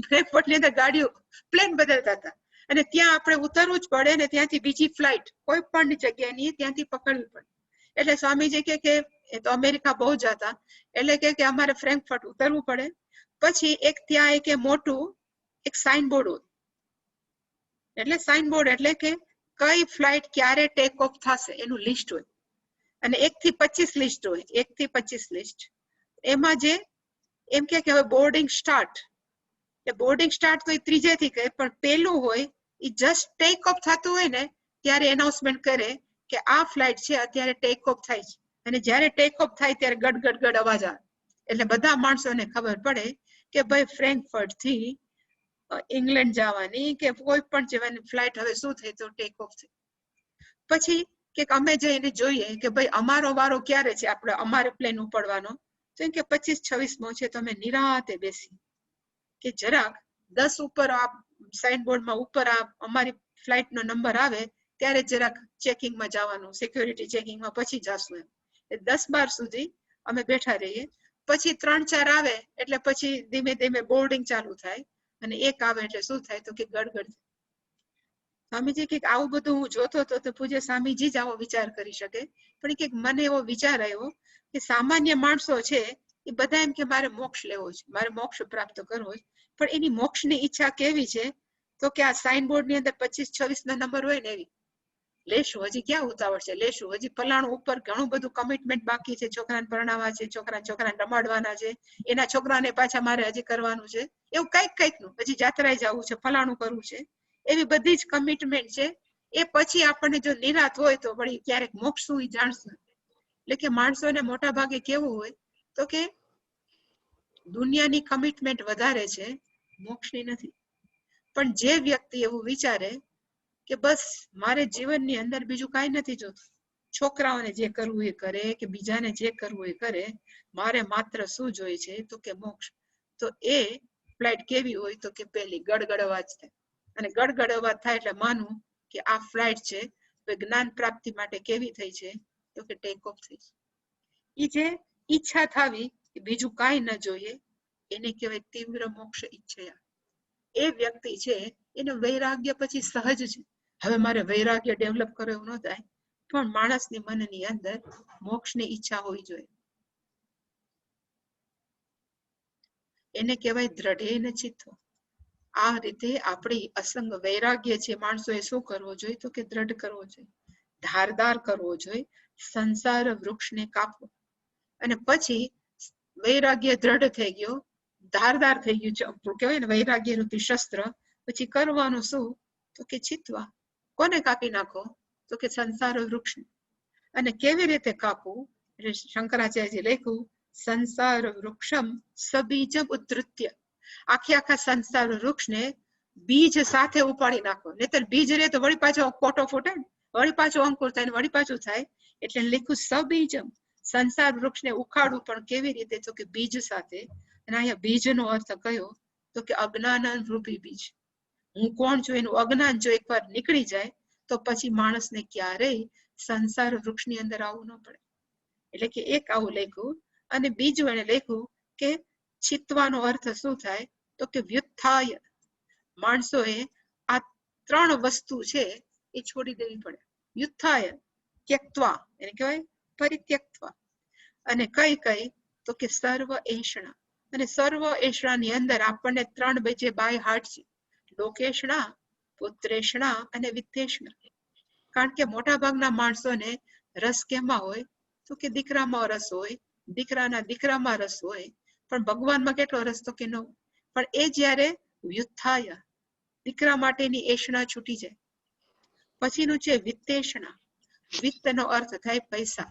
ફ્રેન્કફર્ટ ની અંદર ગાડીઓ પ્લેન બદલતા હતા. અને ત્યાં આપણે ઉતરવું જ પડે ને ત્યાંથી બીજી ફ્લાઇટ કોઈ પણ જગ્યાની ત્યાંથી પકડવી પડે. એટલે સ્વામીજી કે એ તો અમેરિકા બહુ જતા એટલે કે અમારે ફ્રેન્કફર્ટ ઉતરવું પડે. પછી એક ત્યાં એક મોટું એક સાઇન બોર્ડ હોય. એટલે સાઇન બોર્ડ એટલે કે કઈ ફ્લાઇટ ક્યારે ટેક ઓફ થશે એનું લિસ્ટ હોય. અને 1 થી 25 લિસ્ટ હોય, 1 થી 25 લિસ્ટ. એમાં જે એમ કે હવે બોર્ડિંગ સ્ટાર્ટ, બોર્ડિંગ સ્ટાર્ટ તો એ ત્રીજેથી કહે, પણ પેલું હોય એ જસ્ટ ટેક ઓફ થતું હોય ને ત્યારે એનાઉન્સમેન્ટ કરે કે આ ફ્લાઇટ છે અત્યારે ટેક ઓફ થાય છે, અને જ્યારે ટેક ઓફ થાય ત્યારે ગડ ગડ ગડ અવાજ આવે, એટલે બધા માણસોને ખબર પડે કે ભાઈ ફ્રેન્કફર્ટ થી ઇંગ્લેન્ડ જવાની કે કોઈ પણ જવાની ફ્લાઇટ હવે શું થઈ તો ટેક ઓફ થઈ. પછી કે અમે જઈને જોઈએ કે ભાઈ અમારો વારો ક્યારે છે, આપણે અમારે પ્લેન ઉપડવાનો, તો એમ કે 25-26 છે, તમે નિરાતે બેસી કે જરાક 10 ઉપર આ સાઇન બોર્ડમાં ઉપર આ અમારી ફ્લાઇટ નો નંબર આવે ત્યારે જરાક ચેકિંગમાં જવાનું, સિક્યોરિટી ચેકિંગમાં પછી જાશું એમ. 10-12 સુધી અમે બેઠા રહીએ, પછી 3-4 આવે એટલે પછી ધીમે ધીમે બોર્ડિંગ ચાલુ થાય, અને 1 આવે એટલે શું થાય તો કે ગડગડ. સ્વામીજી કે આવું બધું હું જોતો હતો તો પૂજ્ય સ્વામીજી જ આવો વિચાર કરી શકે, પણ કે મને એવો વિચાર આવ્યો કે સામાન્ય માણસો છે એ બધા એમ કે મારે મોક્ષ લેવો છે, મારે મોક્ષ પ્રાપ્ત કરવો છે, પણ એની મોક્ષની ઈચ્છા કેવી છે તો કે આ સાઇન બોર્ડ ની અંદર 25-26 ના નંબર હોય ને એવી લેશું, હજી ક્યાં ઉતાવળ છે, લેશું હજી ફલાણું ઉપર ઘણું બધું કમિટમેન્ટ બાકી છે, છોકરાને પરણાવવા છે, છોકરાને રમાડવાના છે, એના છોકરાને પાછા મારે હજી કરવાનું છે, એવું કઈક નું હજી જાત્રાએ જવું છે, ફલાણું કરવું છે, એવી બધી જ કમિટમેન્ટ છે. એ પછી આપણને જો નિરાત હોય તો વળી ક્યારેક મોક્ષ શું જાણશું. એટલે કે માણસોને મોટા ભાગે કેવું હોય તો કે દુનિયાની કમિટમેન્ટ વધારે છે, મોક્ષની નથી. પણ જે વ્યક્તિ એવું વિચારે કે બસ મારે જીવનની અંદર બીજું કાંઈ નથી જોતું, છોકરાઓને જે કરવું એ કરે કે બીજાને જે કરવું એ કરે, મારે માત્ર શું જોઈએ છે તો કે મોક્ષ, તો એ ફ્લાઇટ કેવી હોય તો કે પેલી ગડગડ અવાજ થાય, અને ગડગડ અવાજ થાય એટલે માનવું કે આ ફ્લાઇટ છે તો જ્ઞાન પ્રાપ્તિ માટે કેવી થઈ છે તો કે ટેક ઓફ થઈ છે. એ જે ઈચ્છા થાવી બીજું કાંઈ ન જોઈએ એને કહેવાય તીવ્ર મોક્ષ ઈચ્છયા. એ વ્યક્તિ છે એને વૈરાગ્ય પછી સહજ છે. હવે મારે વૈરાગ્ય ડેવલપ કરો એવું ન થાય, પણ માણસની મનની અંદર મોક્ષની ઈચ્છા હોવી જોઈએ. એને કહેવાય દ્રઢેન ચિત્તો. આ રીતે આપણી અસંગ વૈરાગ્ય છે માણસોએ શું કરવો જોઈએ તો કે દ્રઢ કરવો જોઈએ, ધારદાર કરવો જોઈએ, સંસાર વૃક્ષને કાપવો. અને પછી વૈરાગ્ય દ્રઢ થઈ ગયો, ધારદાર થઈ ગયું, કહેવાય ને વૈરાગ્ય રૂપી શસ્ત્ર, પછી કરવાનું શું તો કે ચિતવા. કોને કાપી નાખો તો કે સંસાર વૃક્ષ. અને કેવી રીતે કાપવું એટલે શંકરાચાર્યજી લખ્યું સંસાર વૃક્ષમ સબીજમ ઉદ્ધૃત્ય. આખા સંસાર વૃક્ષને બીજ સાથે ઉપાડી નાખો, નહીતર બીજ રે તો વળી પાછો કોટો ફૂટે, વળી પાછો અંકુર થાય, વળી પાછું થાય. એટલે લખ્યું સબીજમ, સંસાર વૃક્ષને ઉખાડવું પણ કેવી રીતે તો કે બીજ સાથે. અને અહીંયા બીજનો અર્થ કયો તો કે અજ્ઞાન રૂપી બીજ. હું કોણ છું એનું અજ્ઞાન જો એકવાર નીકળી જાય તો પછી માણસને ક્યારેય સંસાર વૃક્ષની અંદર આવવું ન પડે. એટલે કે એક આવું લખ્યું, અને બીજું એને લખ્યું કે ચિતવાનો અર્થ શું થાય તો કે વ્યુત્થાય. માણસોએ આ 3 વસ્તુ છે એ છોડી દેવી પડે. વ્યુત્થાય ત્યક્ત્વા એને કહેવાય પરિત્યક્ત્વા. અને કઈ તો કે સર્વ એષણા. અને સર્વ એષણાની અંદર આપણને 3 જે બાય હાર્ટ છે, લોકેશણા, પુત્રેષણા અને વિત્તેષણા. કારણ કે મોટા ભાગના માણસોને રસ કેમાં હોય તો કે દીકરામાં રસ હોય, દીકરામાં રસ હોય, પણ ભગવાનમાં કેટલો રસ તો કે ન હોય. પણ એ જયારે વ્યુત્થાય દીકરા માટેની એષણા છૂટી જાય. પછીનું છે વિત્તેષણા. વિત્તનો અર્થ થાય પૈસા.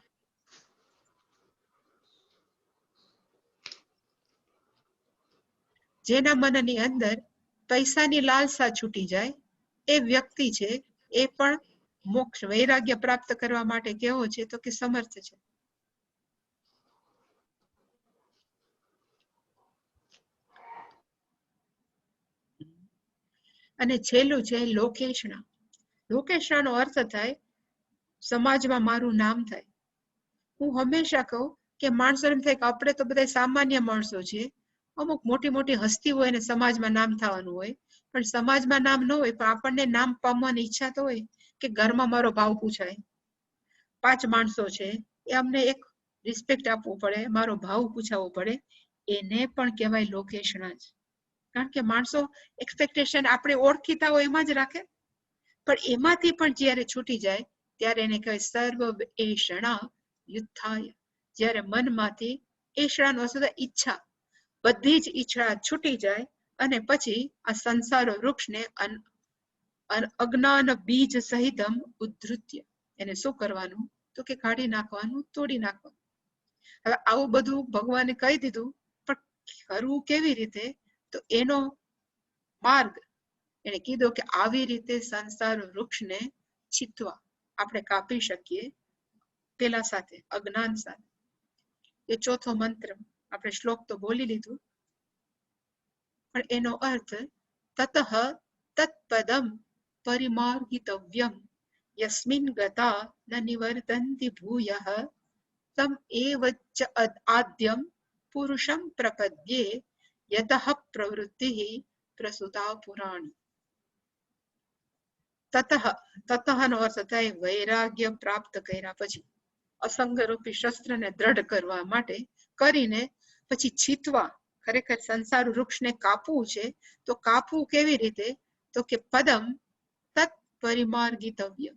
જેના મનની અંદર પૈસાની લાલસા છૂટી જાય એ વ્યક્તિ છે એ પણ મોક્ષ વૈરાગ્ય પ્રાપ્ત કરવા માટે કેવો છે તો કે સમર્થ છે. અને છેલ્લું છે લોકેશણા. લોકેશણાનો અર્થ થાય સમાજમાં મારું નામ થાય. હું હંમેશા કહું કે માણસો એમ થાય કે આપણે તો બધા સામાન્ય માણસો છીએ, અમુક મોટી હસ્તી હોય ને સમાજમાં નામ થવાનું હોય, પણ સમાજમાં નામ ન હોય પણ આપણને નામ પામવાની ઈચ્છા તો હોય કે ઘરમાં મારો ભાવ પૂછાય, 5 માણસો છે એ અમને એક રિસ્પેક્ટ આપવું પડે, મારો ભાવ પૂછાવવો પડે, એને પણ કહેવાય લોકેશણા જ. કારણ કે માણસો એક્સપેક્ટેશન આપણે ઓળખીતા હોય એમાં જ રાખે, પણ એમાંથી પણ જ્યારે છૂટી જાય ત્યારે એને કહેવાય સર્વ એષણા યુત્થાય. જ્યારે મનમાંથી એષણાનો અર્થ ઈચ્છા, બધી જ ઈચ્છા છૂટી જાય અને પછી આ સંસાર વૃક્ષને અજ્ઞાન બીજ સહિતમ ઉદ્ધૃત્ય એને શું કરવાનું તો કે કાઢી નાખવાનું, તોડી નાખવાનું. હવે આવું બધું ભગવાને કહી દીધું, પણ કરવું કેવી રીતે? તો એનો માર્ગ એને કીધો કે આવી રીતે સંસાર વૃક્ષને છીતવા આપણે કાપી શકીએ, પેલા સાથે અજ્ઞાન સાથે. એ ચોથો મંત્ર આપણે શ્લોક તો બોલી લીધું, પણ એનો અર્થ તતઃ તત્પદમ પરિમાર્ગિતવ્યમ યસ્મિન ગતા ન નિવર્તન્તિ ભૂયઃ તમ એવ ચ આદ્યમ પુરુષમ પ્રપદ્યે યતઃ પ્રવૃત્તિઃ પ્રસૂતા પુરાણી. તતઃ નો અર્થ થાય વૈરાગ્ય પ્રાપ્ત કર્યા પછી, અસંગ રૂપી શસ્ત્રને દ્રઢ કરવા માટે કરીને પછી છીતવા, ખરેખર સંસાર વૃક્ષને કાપવું છે. તો કાપવું કેવી રીતે? તો કે પદમ તત્ પરિમાર્ગિતવ્ય.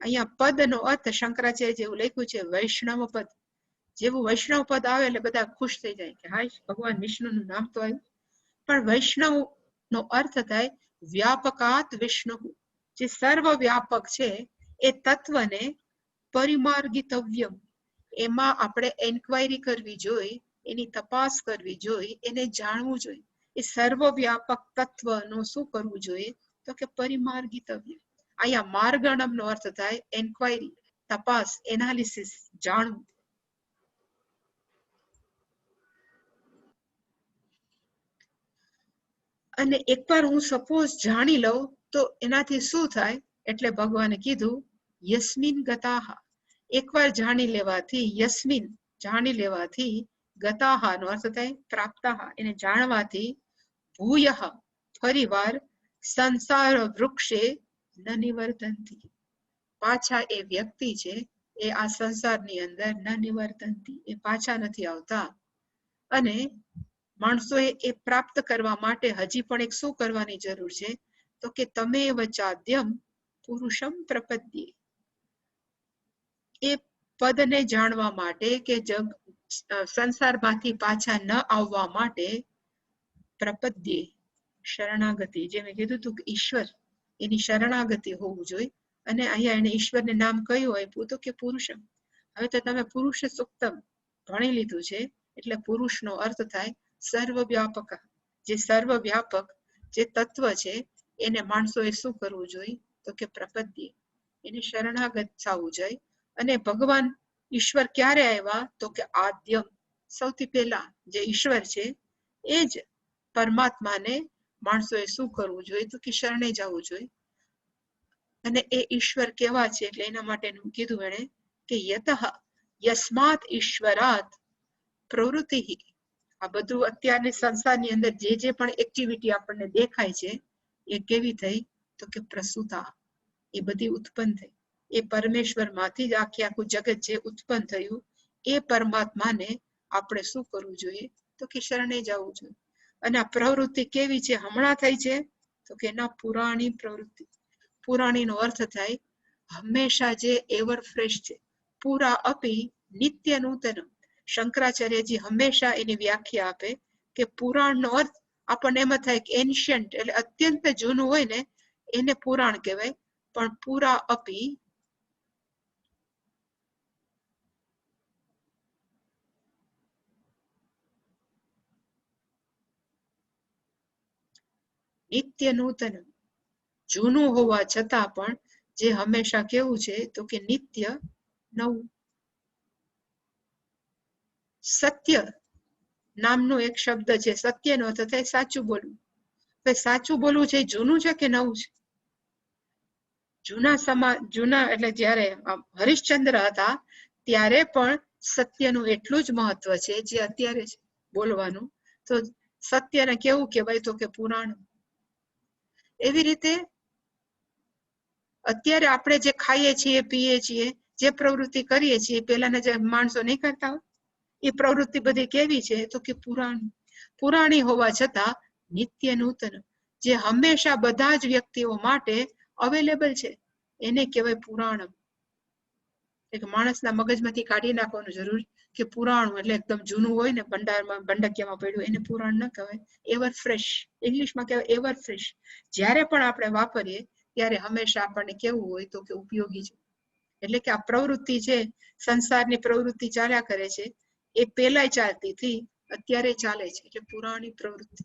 અહીંયા પદ નો અર્થ શંકરાચાર્ય જેવું લખ્યું છે વૈષ્ણવ પદ. જેવું વૈષ્ણવ પદ આવે એટલે બધા ખુશ થઈ જાય કે હાય ભગવાન વિષ્ણુનું નામ તો આવ્યું. પણ વૈષ્ણવ નો અર્થ થાય વ્યાપકાત વિષ્ણુ, જે સર્વ વ્યાપક છે એ તત્વને પરિમાર્ગિતવ્યમ, એમાં આપણે એન્ક્વાયરી કરવી જોઈએ, એની તપાસ કરવી જોઈએ, એને જાણવું જોઈએ. એ સર્વ વ્યાપક તત્વનું શું કરવું જોઈએ? તો કે પરિમાર્ગિતવ્ય. અહીંયા માર્ગણમ નો અર્થ થાય એન્ક્વાયરી, તપાસ, એનાલિસિસ, જાણવું. અને એકવાર હું સપોઝ જાણી લઉં તો એનાથી શું થાય? એટલે ભગવાને કીધું યસ્મિન ગતાહા, એકવાર જાણી લેવાથી, યસ્મિન જાણી લેવાથી, ગતાહા નો અર્થ થાય પ્રાપ્તાહા, એને જાણવાથી, ભૂયઃ ફરીવાર, સંસાર વૃક્ષે ન નિવર્તન્તિ, પાછા એ વ્યક્તિ છે એ આ સંસારની અંદર ન નિવર્તન્તિ, એ પાછા નથી આવતા. અને માણસોએ એ પ્રાપ્ત કરવા માટે હજી પણ એક શું કરવાની જરૂર છે? તો કે તમે વચાદ્યમ પુરુષમ પ્રપદ્યે, એ પદને જાણવા માટે કે સંસારમાંથી પાછા ન આવવા માટે પ્રપદ્યે, શરણાગતિ, જે મેં કીધું હતું કે ઈશ્વર, એની શરણાગતિ હોવું જોઈએ. અને અહીંયા એને ઈશ્વરને નામ કયું આપ્યું? તો કે પુરુષમ. હવે તો તમે પુરુષ સુક્તમ ભણી લીધું છે, એટલે પુરુષનો અર્થ થાય સર્વવ્યાપક, જે સર્વવ્યાપક જે તત્વ છે એને માણસોએ શું કરવું જોઈએ? તો કે પ્રપદ્યે, એને શરણાગત થવું જોઈએ. અને ભગવાન ઈશ્વર ક્યારે આવ્યા? તો કે આદ્યમ, સૌથી પહેલા જે ઈશ્વર છે એ જ પરમાત્માને માણસોએ શું કરવું જોઈએ? તો કે શરણે જવું જોઈએ. અને એ ઈશ્વર કેવા છે? એટલે એના માટેનું કીધું એને કે યતઃ યસ્માત ઈશ્વરાત પ્રવૃત્તિ. આ બધું અત્યારની સંસારની અંદર જે પણ એક્ટિવિટી આપણને દેખાય છે એ કેવી થઈ? તો કે પ્રસૂતા, એ બધી ઉત્પન્ન થઈ. એ પરમેશ્વર માંથી જ આખું જગત જે ઉત્પન્ન થયું, એ પરમાત્માને આપણે શું કરવું જોઈએ? તો કે શરણે જવું જોઈએ. અને આ પ્રવૃત્તિ કેવી છે? હમણાં થઈ છે? તો કે ના, પુરાણી પ્રવૃત્તિ. પુરાણી નો અર્થ થાય હંમેશા જે એવર ફ્રેશ છે. પૂરા અપી નિત્ય નૂતન. શંકરાચાર્યજી હંમેશા એની વ્યાખ્યા આપે કે પુરાણ નો અર્થ આપણને એમ થાય કે એન્શિયન્ટ, એટલે અત્યંત જૂનું હોય ને એને પુરાણ કહેવાય. પણ પૂરા અપી નિત્ય નૂતન, જૂનું હોવા છતાં પણ જે હંમેશા કેવું છે? તો કે નિત્ય નવું. સત્ય નામનો એક શબ્દ છે, સત્યનો અર્થ થાય સાચું બોલવું. સાચું બોલવું છે જૂનું છે કે નવું છે? જૂના એટલે જયારે હરિશ્ચંદ્ર હતા ત્યારે પણ સત્યનું એટલું જ મહત્વ છે જે અત્યારે છે બોલવાનું. તો સત્યને કેવું કહેવાય? તો કે પુરાણ. એવી રીતે અત્યારે આપણે જે ખાઈએ છીએ, પીએ છીએ, જે પ્રવૃત્તિ કરીએ છીએ, પેલાના જે માણસો નહીં કરતા હોય, એ પ્રવૃત્તિ બધી કેવી છે? તો કે પુરાણી. પુરાણી હોવા છતાં નિત્ય નૂતન, જે હંમેશા બધા જ વ્યક્તિઓ માટે અવેલેબલ છે, એને કહેવાય પુરાણમ. એક માણસના મગજમાંથી કાઢી નાખવાનું કે પુરાણું એટલે એકદમ જૂનું હોય ને ભંડારમાં ભંડકિયામાં પડ્યું એને પુરાણ ન કહેવાય. એવર ફ્રેશ, ઇંગ્લિશમાં કહેવાય એવર ફ્રેશ. જ્યારે પણ આપણે વાપરીએ ત્યારે હંમેશા આપણને કેવું હોય તો કે ઉપયોગી છે. એટલે કે આ પ્રવૃત્તિ છે, સંસારની પ્રવૃત્તિ ચાલ્યા કરે છે, એ પેલાય ચાલતી હતી, અત્યારે ચાલે છે, એટલે પુરાણી પ્રવૃત્તિ.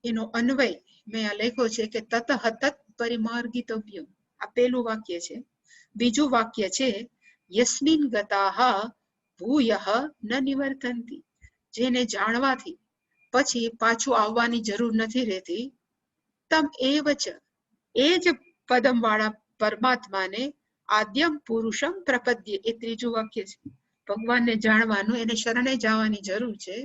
એનો અન્વય મેં આ લખ્યો છે કે તત હતત પરિમાર્ગિતવ્ય. આ પેલું વાક્ય છે. બીજું વાક્ય છે યસ્મિન ગતાહ ભૂયઃ ન નિવર્તન્તિ. જેને જાણવાથી પછી પાછું આવવાની જરૂર નથી રહેતી. તમ એવ ચ, એ જ પદમ વાળા પરમાત્માને આદ્યમ પુરુષમ પ્રપદ્ય. એ ત્રીજું વાક્ય છે. ભગવાનને જાણવાનું, એને શરણે જવાની જરૂર છે.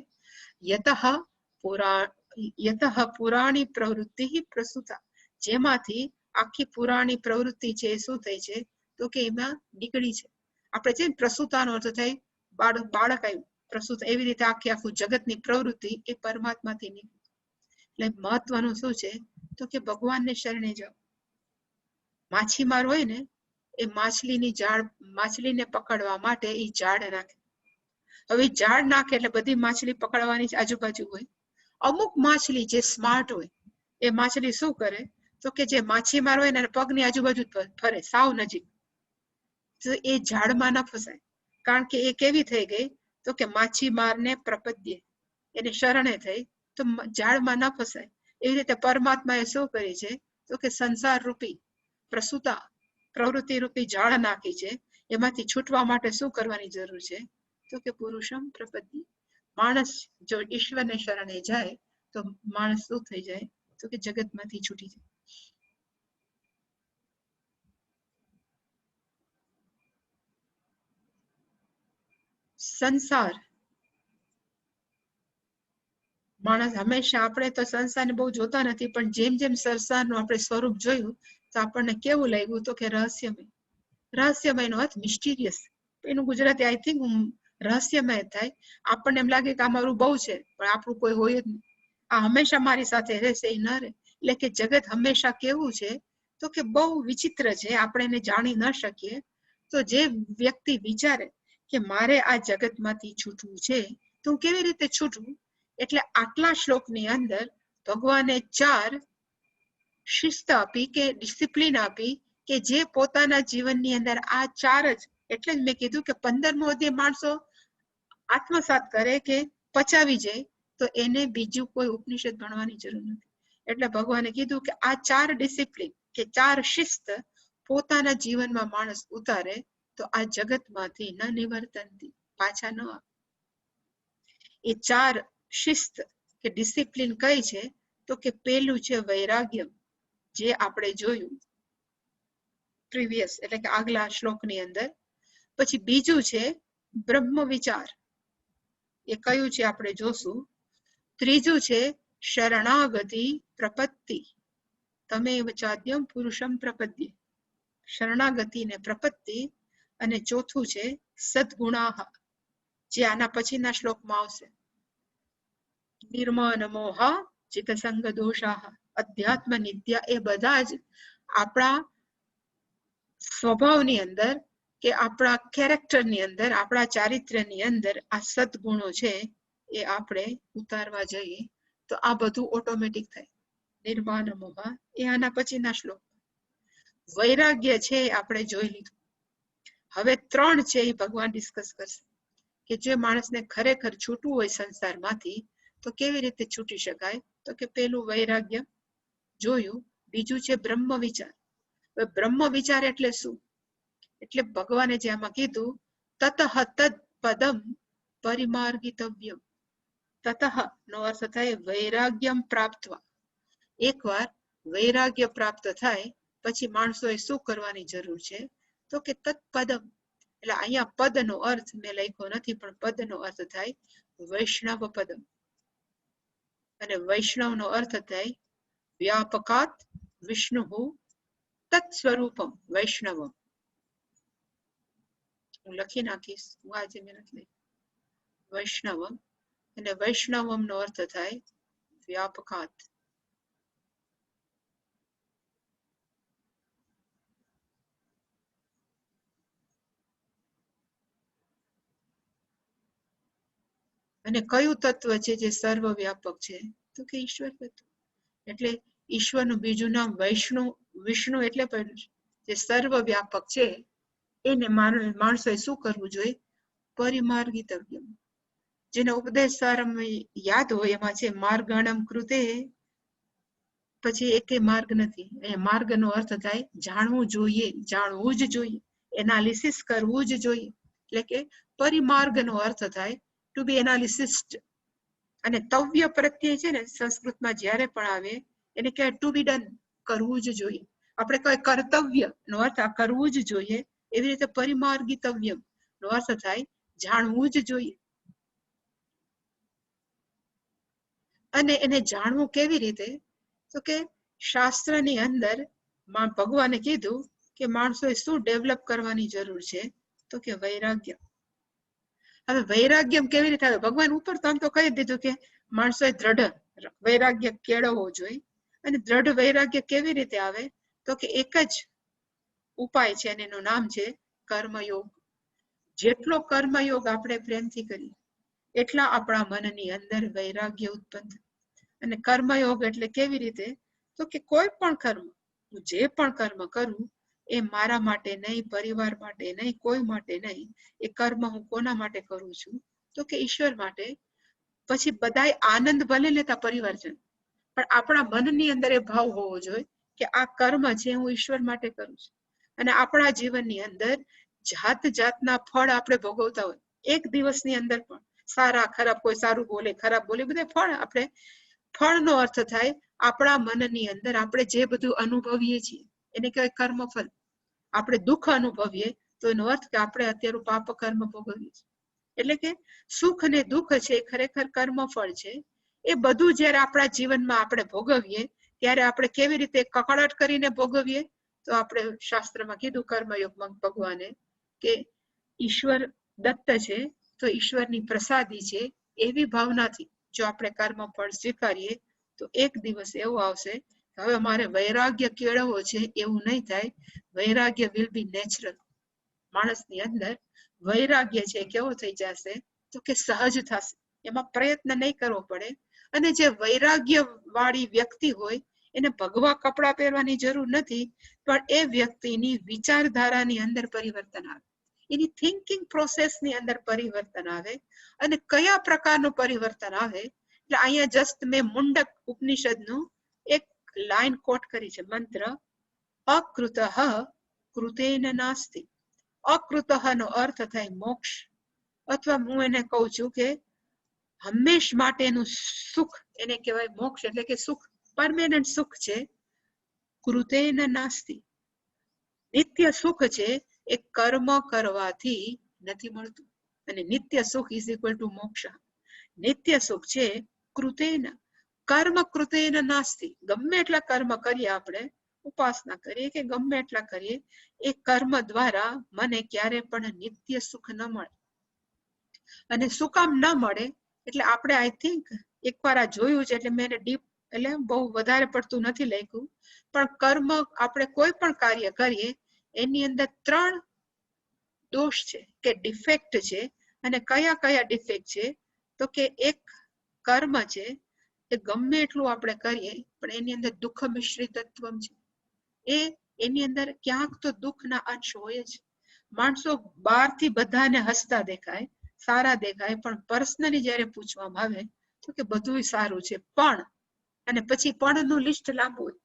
યતઃ પુરાણી પ્રવૃત્તિ પ્રસુતા. જેમાંથી આખી પુરાણી પ્રવૃત્તિ છે એ શું થઈ છે તો કે એમાં નીકળી છે. આપણે છે પ્રસુતાનો અર્થ થાય બાળક આવ્યું, પ્રસુત. એવી રીતે આખું જગતની પ્રવૃત્તિ એ પરમાત્માથી નીકળી. એટલે મહત્વનું શું છે તો કે ભગવાનને શરણે જાઓ. માછીમાર હોય ને, એ માછલીને પકડવા માટે એ જાળ નાખે. હવે જાળ નાખે એટલે બધી માછલી પકડવાની આજુબાજુ હોય. અમુક માછલી જે સ્માર્ટ હોય, એ માછલી શું કરે તો કે જે માછીમાર હોય ને પગની આજુબાજુ ફરે, સાવ નજીક, તો એ ઝાડમાં ન ફસાય. કારણ કે એ કેવી થઈ ગઈ તો કે માછીમારને પ્રપદ્ય, એને શરણે થઈ, તો ઝાડમાં ન ફસાય. એવી રીતે પરમાત્માએ શું કરી છે તો કે સંસાર રૂપી પ્રસુતા પ્રવૃત્તિ રૂપી ઝાડ નાખી છે. એમાંથી છૂટવા માટે શું કરવાની જરૂર છે તો કે પુરુષમ પ્રપદ્ય. માણસ જો ઈશ્વરને શરણે જાય તો માણસ શું થઈ જાય તો કે જગતમાંથી છૂટી જાય. સંસાર, માણસ હંમેશા, આપણે તો સંસારને બહુ જોતા નથી, પણ જેમ જેમ સંસારનું આપણે સ્વરૂપ જોયું તો આપણને કેવું લાગ્યું તો કે રહસ્યમય. રહસ્યમય નો અર્થ મિસ્ટીરિયસ. એનું ગુજરાતી આઈ થિંક રહસ્યમય થાય. આપણને એમ લાગે કે આ મારું બહુ છે, પણ આપણું કોઈ હોય જ નહીં. આ હંમેશા મારી સાથે રહેશે એ ન રહે. એટલે કે જગત હંમેશા કેવું છે તો કે બહુ વિચિત્ર છે, આપણે એને જાણી ન શકીએ. તો જે વ્યક્તિ વિચારે કે મારે આ જગતમાંથી છૂટવું છે તો હું કેવી રીતે છૂટવું, એટલે આટલા શ્લોકની અંદર ભગવાને 4 શિસ્ત આપી કે ડિસિપ્લિન આપી કે જે પોતાના જીવનની અંદર આ 4 જ, એટલે જ મેં કીધું કે 15મો અધ્યાય માણસો આત્મસાત કરે કે પચાવી જાય તો એને બીજું કોઈ ઉપનિષદ ભણવાની જરૂર નથી. એટલે ભગવાને કીધું કે આ 4 ડિસિપ્લિન કે 4 શિસ્ત પોતાના જીવનમાં માણસ ઉતારે તો આ જગતમાંથી ન નિવર્તનથી, પાછા ન આવે. એ 4 શિસ્ત કે ડિસિપ્લિન કઈ છે તો કે પેલું છે વૈરાગ્ય, જે આપણે જોયું પ્રીવિયસ, એટલે કે આગલા શ્લોકની અંદર. પછી બીજું છે બ્રહ્મ વિચાર, એ કયું છે આપણે જોશું. ત્રીજું છે શરણાગતિ પ્રપત્તિ, તમે ચાદ્યમ પુરુષમ પ્રપદ્ય, શરણાગતિ ને પ્રપત્તિ. અને ચોથું છે સદગુણાહ, જે આના પછીના શ્લોકમાં આવશે. નિર્મન મોહ ચિત્તસંગ દોષાહ અધ્યાત્મ નિત્ય. એ બધા જ આપણા સ્વભાવની અંદર કે આપણા કેરેક્ટરની અંદર, આપણા ચારિત્ર્યની અંદર આ સદગુણો છે એ આપણે ઉતારવા જઈએ તો આ બધું ઓટોમેટિક થાય. નિર્માણ મોહ એ આના પછીના શ્લોક. વૈરાગ્ય છે આપણે જોઈ લીધું. હવે 3 છે એ ભગવાન ડિસ્કસ કરશે કે જે માણસને ખરેખર છૂટવું હોય સંસારમાંથી તો કેવી રીતે છૂટી શકાય. તો કે પેલું વૈરાગ્ય જોયું, બીજું છે બ્રહ્મ વિચાર. બ્રહ્મ વિચાર એટલે શું, એટલે ભગવાને જે આમાં કીધું તતઃ તદ પદમ પરિમાર્ગિતવ્યમ. તતઃ નો અર્થ થાય વૈરાગ્યમ પ્રાપ્તવા. એકવાર વૈરાગ્ય પ્રાપ્ત થાય પછી માણસોએ શું કરવાની જરૂર છે તો કે તત્પદમ. એટલે અહીંયા પદનો અર્થ મેં લખ્યો નથી, પણ પદનો અર્થ થાય વૈષ્ણવ પદમ. અને વૈષ્ણવનો અર્થ થાય વ્યાપકાત વિષ્ણુ તત્ સ્વરૂપમ વૈષ્ણવમ. હું લખી નાખીશ, હું આજે મહેનત લઈ. વૈષ્ણવમ, અને વૈષ્ણવમ નો અર્થ થાય વ્યાપકાત. અને કયું તત્વ છે જે સર્વવ્યાપક છે? તો કે ઈશ્વર તત્વ. એટલે ઈશ્વરનું બીજું નામ વિષ્ણુ એટલે પડ્યું છે. જે સર્વવ્યાપક છે એને માણસોએ શું કરવું જોઈએ? પરિમાર્ગિતવ્ય. જેને ઉપદેશ સારમાં યાદ હોય એમાં છે માર્ગણમ કૃતે, પછી એકે માર્ગ નથી. અહીંયા માર્ગનો અર્થ થાય જાણવું જોઈએ, જાણવું જ જોઈએ, એનાલિસિસ કરવું જ જોઈએ. એટલે કે પરિમાર્ગનો અર્થ થાય ટુ બી એનાલિસિસ્ડ. અને તવ્ય પ્રત્યે છે ને સંસ્કૃતમાં જ્યારે પણ આવે એને કહેવાય ટુ બી ડન, કરવું જ જોઈએ. આપણે કઈ કર્તવ્ય નો અર્થ આ કરવું જ જોઈએ, એવી રીતે પરિમાર્ગિતવ્ય નો અર્થ થાય જાણવું જ જોઈએ. અને એને જાણવું કેવી રીતે? તો કે શાસ્ત્રની અંદર ભગવાને કીધું કે માણસોએ શું ડેવલપ કરવાની જરૂર છે? તો કે વૈરાગ્ય. હવે વૈરાગ્ય કેવી રીતે આવે? ભગવાન ઉપર તો આમ તો કહી દીધું કે માણસોએ દ્રઢ વૈરાગ્ય કેળવવો જોઈએ. અને દ્રઢ વૈરાગ્ય કેવી રીતે આવે? તો કે એક જ ઉપાય છે અને એનું નામ છે કર્મયોગ. જેટલો કર્મયોગ આપણે પ્રેમથી કરીએ એટલા આપણા મનની અંદર વૈરાગ્ય ઉત્પન્ન થાય. અને કર્મયોગ એટલે કેવી રીતે? તો કે કોઈ પણ કર્મ, હું જે પણ કર્મ કરું એ મારા માટે નહીં, પરિવાર માટે નહીં, કોઈ માટે નહીં. એ કર્મ હું કોના માટે કરું છું? તો કે ઈશ્વર માટે. પછી બધાય આનંદ ભલે લેતા પરિવારજન, પણ આપણા મનની અંદર એ ભાવ હોવો જોઈએ કે આ કર્મ છે હું ઈશ્વર માટે કરું છું. અને આપણા જીવનની અંદર જાત જાતના ફળ આપણે ભોગવતા હોય એક દિવસની અંદર પણ, સારા ખરાબ, કોઈ સારું બોલે ખરાબ બોલે, બધા ફળ. આપણે ફળનો અર્થ થાય આપણા મનની અંદર આપણે જે બધું અનુભવીએ છીએ એને કહેવાય કર્મફળ. આપણે દુઃખ અનુભવીએ તો એનો અર્થ કે આપણે અત્યારે પાપ કર્મ ભોગવીએ છીએ. એટલે કે સુખ અને દુઃખ છે એ ખરેખર કર્મફળ છે. એ બધું જયારે આપણા જીવનમાં આપણે ભોગવીએ ત્યારે આપણે કેવી રીતે કકળાટ કરીને ભોગવીએ? તો આપણે શાસ્ત્રમાં કીધું કર્મયોગમાં ભગવાને કે ઈશ્વર દત્ત છે તો ઈશ્વરની પ્રસાદી છે એવી ભાવનાથી જો આપણે કર્મફળ સ્વીકારીએ તો એક દિવસ એવો આવશે હવે મારે વૈરાગ્ય કેળવવો છે એવું નહીં થાય. વૈરાગ્ય વિલ બી નેચરલ. માણસની અંદર વૈરાગ્ય છે કેવો થઈ જશે? તો કે સહજ થશે, એમાં પ્રયત્ન નહીં કરવો પડે. અને જે વૈરાગ્ય વાળી વ્યક્તિ હોય એને ભગવા કપડા પહેરવાની જરૂર નથી, પણ એ વ્યક્તિની વિચારધારાની અંદર પરિવર્તન આવે, એની થિંકિંગ પ્રોસેસની અંદર પરિવર્તન આવે. અને કયા પ્રકારનું પરિવર્તન આવે? એટલે અહીંયા જસ્ટ મેં મુંડક ઉપનિષદનું એક લાઈન કોટ કરી છે, મંત્ર, અકૃતઃ કૃતેન નાસ્તિ. અકૃતઃ નો અર્થ થાય મોક્ષ, અથવા હું એને કહું છું કે હંમેશ માટેનું સુખ, એને કહેવાય મોક્ષ. એટલે કે સુખ પરમેનન્ટ સુખ છે. કૃતેન નાસ્તિ, નિત્ય સુખ છે એ કર્મ કરવાથી નથી મળતું. અને નિત્ય સુખ ઇઝ ઇક્વલ ટુ મોક્ષ. નિત્ય સુખ છે કૃતેન, કર્મ કૃતેન નાસ્તિ. ગમે એટલા કર્મ કરીએ આપણે, ઉપાસના કરીએ કે ગમે એટલા કરીએ, એ કર્મ દ્વારા મને ક્યારે પણ નિત્ય સુખ ન મળે. અને શું કામ ન મળે? એટલે આપણે આઈ થિંક એકવાર આ જોયું છે, એટલે મેં ડીપ એટલે બહુ વધારે પડતું નથી લખ્યું, પણ કર્મ આપણે કોઈ પણ કાર્ય કરીએ એની અંદર 3 દોષ છે કે ડિફેક્ટ છે. અને કયા કયા ડિફેક્ટ છે? તો કે એક કર્મ છે એ ગમે એટલું આપણે કરીએ પણ એની અંદર દુઃખ મિશ્રિત તત્વ છે. એની અંદર ક્યાંક તો દુઃખના અંશ હોય જ. માણસો બહારથી બધાને હસતા દેખાય, સારા દેખાય, પણ પર્સનલી જયારે પૂછવામાં આવે તો કે બધું સારું છે પણ, અને પછી પણ નું લિસ્ટ લાંબુ હોય.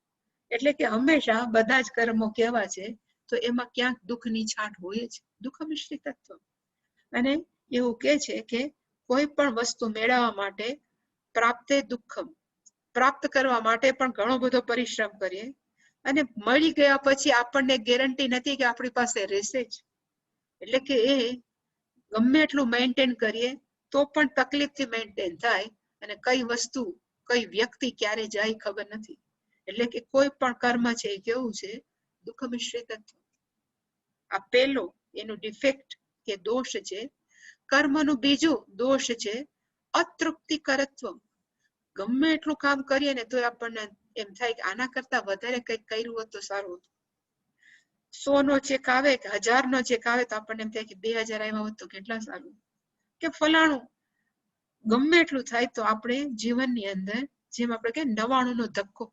એટલે કે હંમેશા બધા જ કર્મો કેવા છે? તો એમાં ક્યાંક દુઃખની છાંટ હોય જ, દુઃખ મિશ્રિત તત્વ. અને એવું કે છે કે કોઈ પણ વસ્તુ મેળવવા માટે પ્રાપ્તે દુઃખમ, પ્રાપ્ત કરવા માટે પણ ઘણો બધો પરિશ્રમ કરીએ, અને મળી ગયા પછી આપણને ગેરંટી નથી કે આપણી પાસે રહેશે જ. એટલે કે એ ગમે એટલું મેન્ટેન કરીએ તો પણ તકલીફથી મેન્ટેન થાય, અને કઈ વસ્તુ કઈ વ્યક્તિ ક્યારે જાય ખબર નથી. એટલે કે કોઈ પણ કર્મ છે એ કેવું છે? દુઃખ મિશ્રિત તત્વ. આ પેલો એનું ડિફેક્ટ કે દોષ છે. કર્મનું બીજું દોષ છે અતૃપ્તિકરત્વ. ગમે એટલું કામ કરીએ ને તો આપણને એમ થાય કે આના કરતા વધારે કંઈક કર્યું હોત તો સારું હતું. 100 નો ચેક આવે કે 1000 નો ચેક આવે તો આપણને એમ થાય કે 2000 આવ્યા હોત તો કેટલા સારું. કે ફલાણું ગમે એટલું થાય તો આપણે જીવનની અંદર જેમ આપણે કે 99નો ધક્કો,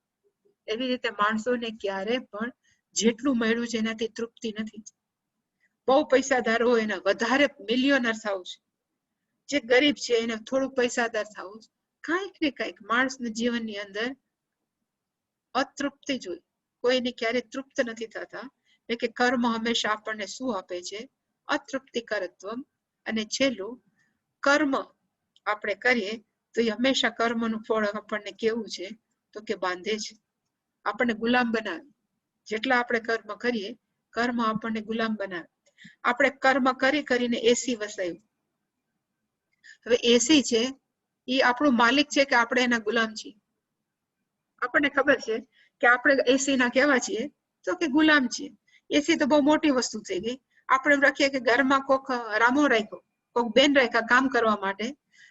એવી રીતે માણસોને ક્યારે પણ જેટલું મળ્યું છે એનાથી તૃપ્તિ નથી. બહુ પૈસાદાર હોય એને વધારે મિલિયોનર થવું છે, જે ગરીબ છે એને થોડુંક પૈસાદાર થવું છે. કાંઈક ને કાંઈક માણસના જીવનની અંદર અતૃપ્તિ જ હોય, કોઈને ક્યારે તૃપ્ત નથી થતા. એટલે કે કર્મ હંમેશા આપણને શું આપે છે? અતૃપ્તિકરત્વ. અને છેલ્લું, કર્મ આપણે કરીએ તો એ હંમેશા કર્મનું ફળ આપણને કેવું છે? તો કે બાંધે છે, આપણને ગુલામ બનાવે. જેટલા આપણે કર્મ કરીએ, કર્મ આપણને ગુલામ બનાવે. આપણે કર્મ કરી કરીને એસી વસાયું. હવે એસી છે એ આપણું માલિક છે કે આપણે એના ગુલામ છીએ? આપણને ખબર છે કે આપણે એસી ના કેવા છીએ? તો કે ગુલામ છીએ. એસી તો બહુ મોટી વસ્તુ થઈ ગઈ. આપણે રાખીએ કે ઘરમાં કોક રામો રાખ્યો, કોક બેન રાખ્યા કામ કરવા માટે.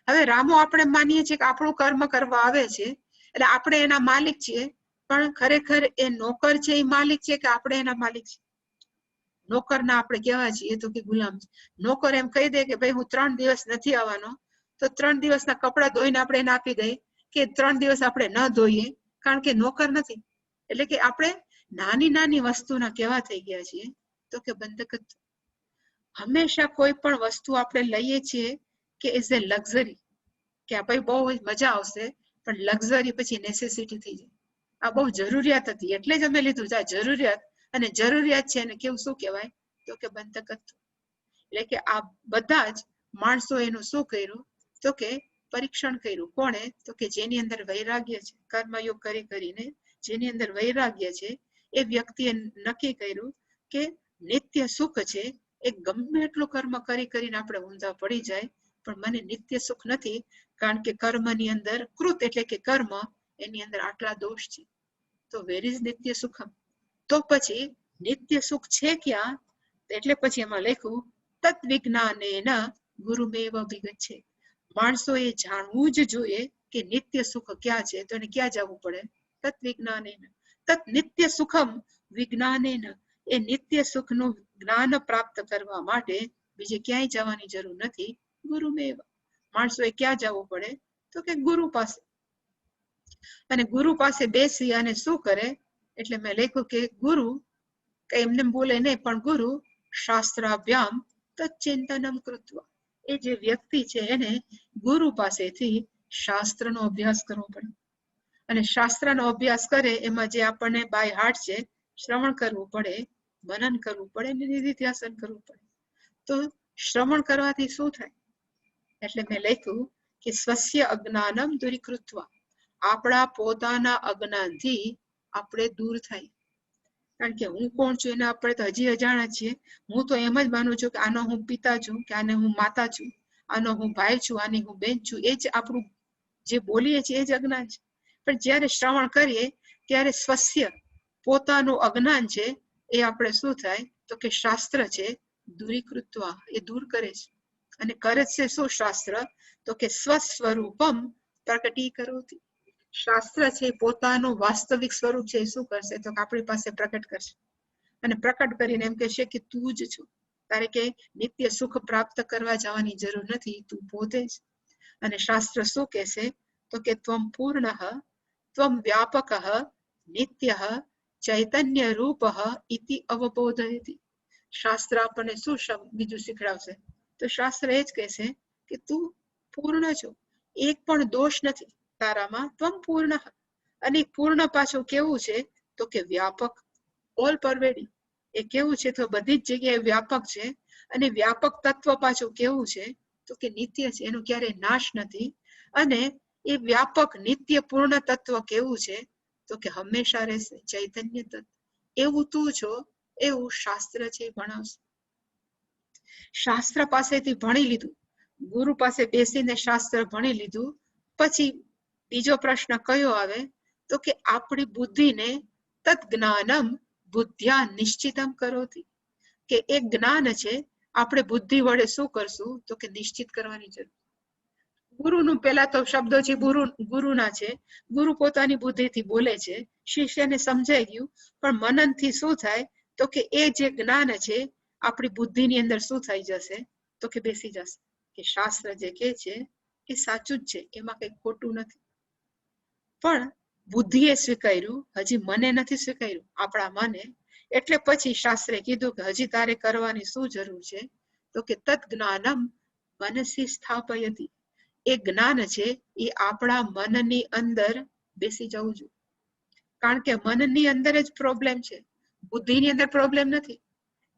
હવે રામો આપણે માનીએ છીએ કે આપણું કર્મ કરવા આવે છે, એટલે આપણે એના માલિક છીએ. પણ ખરેખર એ નોકર છે એ માલિક છે કે આપણે એના માલિક છીએ? નોકરના આપણે કેવા છીએ? તો કે ગુલામ. નોકર એમ કહી દે કે ભાઈ હું 3 દિવસ નથી આવવાનો, તો 3 દિવસના કપડા ધોઈને આપણે એને આપી દઈએ કે 3 દિવસ આપણે ન ધોઈએ, કારણ કે નોકર નથી. એટલે કે આપણે નાની નાની વસ્તુના કેવા થઈ ગયા છીએ? તો કે બંધક. હંમેશા કોઈ પણ વસ્તુ આપણે લઈએ છીએ કે ઇઝ એ લક્ઝરી, કે આ ભાઈ બહુ મજા આવશે, પણ લક્ઝરી પછી નેસેસિટી થઈ જાય. આ બહુ જરૂરિયાત હતી એટલે જ અમે લીધું. આ જરૂરિયાત અને જરૂરિયાત છે એને કેવું શું કહેવાય? તો કે બંધકત્વ. એટલે કે આ બધા જ માણસો એનું શું કર્યું? તો કે પરીક્ષણ કર્યું. કોણે? તો કે જેની અંદર વૈરાગ્ય છે, કર્મયોગ કરી કરીને જેની અંદર વૈરાગ્ય છે, એ વ્યક્તિએ નક્કી કર્યું કે નિત્ય સુખ છે એ ગમે એટલું કર્મ કરી કરીને આપણે ઊંધા પડી જાય, પણ મને નિત્ય સુખ નથી, કારણ કે કર્મની અંદર કૃત એટલે કે કર્મ, એની અંદર આટલા દોષ છે. તો વેર ઇઝ નિત્ય સુખમ? તો પછી નિત્ય સુખ છે ક્યાં? એટલે પછી એમાં લખ્યું તત્ વિજ્ઞાનેન ગુરુમેવ અભિગચ્છે. માણસોએ જાણવું જ જોઈએ કે નિત્ય સુખ ક્યાં છે. તો એને ક્યાં જવું પડે? તત્ વિજ્ઞાનેન. તત્ નિત્ય સુખમ વિજ્ઞાનેન. એ નિત્ય સુખનું જ્ઞાન પ્રાપ્ત કરવા માટે બીજે ક્યાંય જવાની જરૂર નથી. ગુરુમેવ. માણસોએ ક્યાં જવું પડે? તો કે ગુરુ પાસે. અને ગુરુ પાસે બેસી અને શું કરે? એટલે મેં લખ્યું કે ગુરુ એમને બોલે નહીં, પણ ગુરુ શાસ્ત્રાભ્યામ તચ્ચિંતનમ કૃત્વા. એ જે વ્યક્તિ છે એને ગુરુ પાસેથી શાસ્ત્રનો અભ્યાસ કરવો પડે. અને શાસ્ત્રનો અભ્યાસ કરે એમાં જે આપણને બાય હાર્ટ છે, શ્રવણ કરવું પડે, મનન કરવું પડે, નિધિધ્યાસન કરવું પડે. તો શ્રવણ કરવાથી શું થાય? એટલે મેં લખ્યું કે સ્વસ્ય અજ્ઞાનમ દૂરીકૃત્વા. આપણા પોતાના અજ્ઞાનથી આપણે દૂર થાય. કારણ કે હું કોણ છું એને આપણે તો હજી અજાણા છીએ. હું તો એમ જ માનું છું કે આનો હું પિતા છું, કે આને હું માતા છું, આનો હું ભાઈ છું, આની હું બેન છું. એ જ આપણું જે બોલીએ છીએ એ જ અજ્ઞાન છે. પણ જ્યારે શ્રવણ કરીએ ત્યારે સ્વસ્ય પોતાનું અજ્ઞાન છે એ આપણે શું થાય? તો કે શાસ્ત્ર છે દૂરીકૃત્વા, એ દૂર કરે છે. અને કરે છે શું શાસ્ત્ર? તો કે સ્વસ્વરૂપમ પ્રકટીકરોતિ. શાસ્ત્ર છે પોતાનું વાસ્તવિક સ્વરૂપ છે એ શું કરશે? તો આપણી પાસે પ્રકટ કરશે. અને પ્રકટ કરીને એમ કહેશે કે તું જ છો. તારે કે નિત્ય સુખ પ્રાપ્ત કરવા જવાની જરૂર નથી, તું પોતે જ. અને શાસ્ત્ર શું કહેશે? તો કે ત્વમ પૂર્ણ, ત્વમ વ્યાપક, નિત્ય, ચૈતન્ય રૂપ ઇતિ અવબોધયતિ. શાસ્ત્ર આપણને શું બીજું શીખડાવશે? તો શાસ્ત્ર એ જ કહેશે કે તું પૂર્ણ છો, એક પણ દોષ નથી તારામાં. ત્વમ પૂર્ણ. અને પૂર્ણ પાછું કેવું છે? તો કે વ્યાપક, ઓલ પરવેડિંગ. એ કેવું છે? તો બધી જ જગ્યાએ વ્યાપક છે. અને વ્યાપક તત્વ પાછું કેવું છે? તો કે નિત્ય છે, એનો ક્યારેય નાશ નથી. અને એ વ્યાપક નિત્ય પૂર્ણ તત્વ કેવું છે? તો કે હંમેશા રહેશે, ચૈતન્ય તત્વ. એવું તું છો એવું શાસ્ત્ર છે ભણાવશે. શાસ્ત્ર પાસેથી ભણી લીધું, ગુરુ પાસે બેસીને શાસ્ત્ર ભણી લીધું પછી બીજો પ્રશ્ન કયો આવે? તો કે આપણી બુદ્ધિને તત જ્ઞાનમ બુદ્ધ્યા નિશ્ચિતમ કરોતિ. કે એક જ્ઞાન છે, આપણે બુદ્ધિ વડે શું કરશું? તો કે નિશ્ચિત કરવાની જરૂર. ગુરુનું પેલા તો શબ્દો છે ગુરુના છે, ગુરુ પોતાની બુદ્ધિથી બોલે છે, શિષ્યને સમજાઈ ગયું. પણ મનનથી શું થાય? તો કે એ જે જ્ઞાન છે આપણી બુદ્ધિની અંદર શું થઈ જશે? તો કે બેસી જશે. કે શાસ્ત્ર જે કહે છે એ સાચું જ છે, એમાં કઈ ખોટું નથી. પણ બુદ્ધિએ સ્વીકાર્યું, હજી મને નથી સ્વીકાર્યું, આપણા મને. એટલે પછી શાસ્ત્રે કીધું કે હજી તારે કરવાની શું જરૂર છે? તો કે તત જ્ઞાનમ મનસી સ્થાપયતિ. એ જ્ઞાન છે એ આપણા મનની અંદર બેસી જવું જોઈએ. કારણ કે મનની અંદર જ પ્રોબ્લેમ છે, બુદ્ધિની અંદર પ્રોબ્લેમ નથી.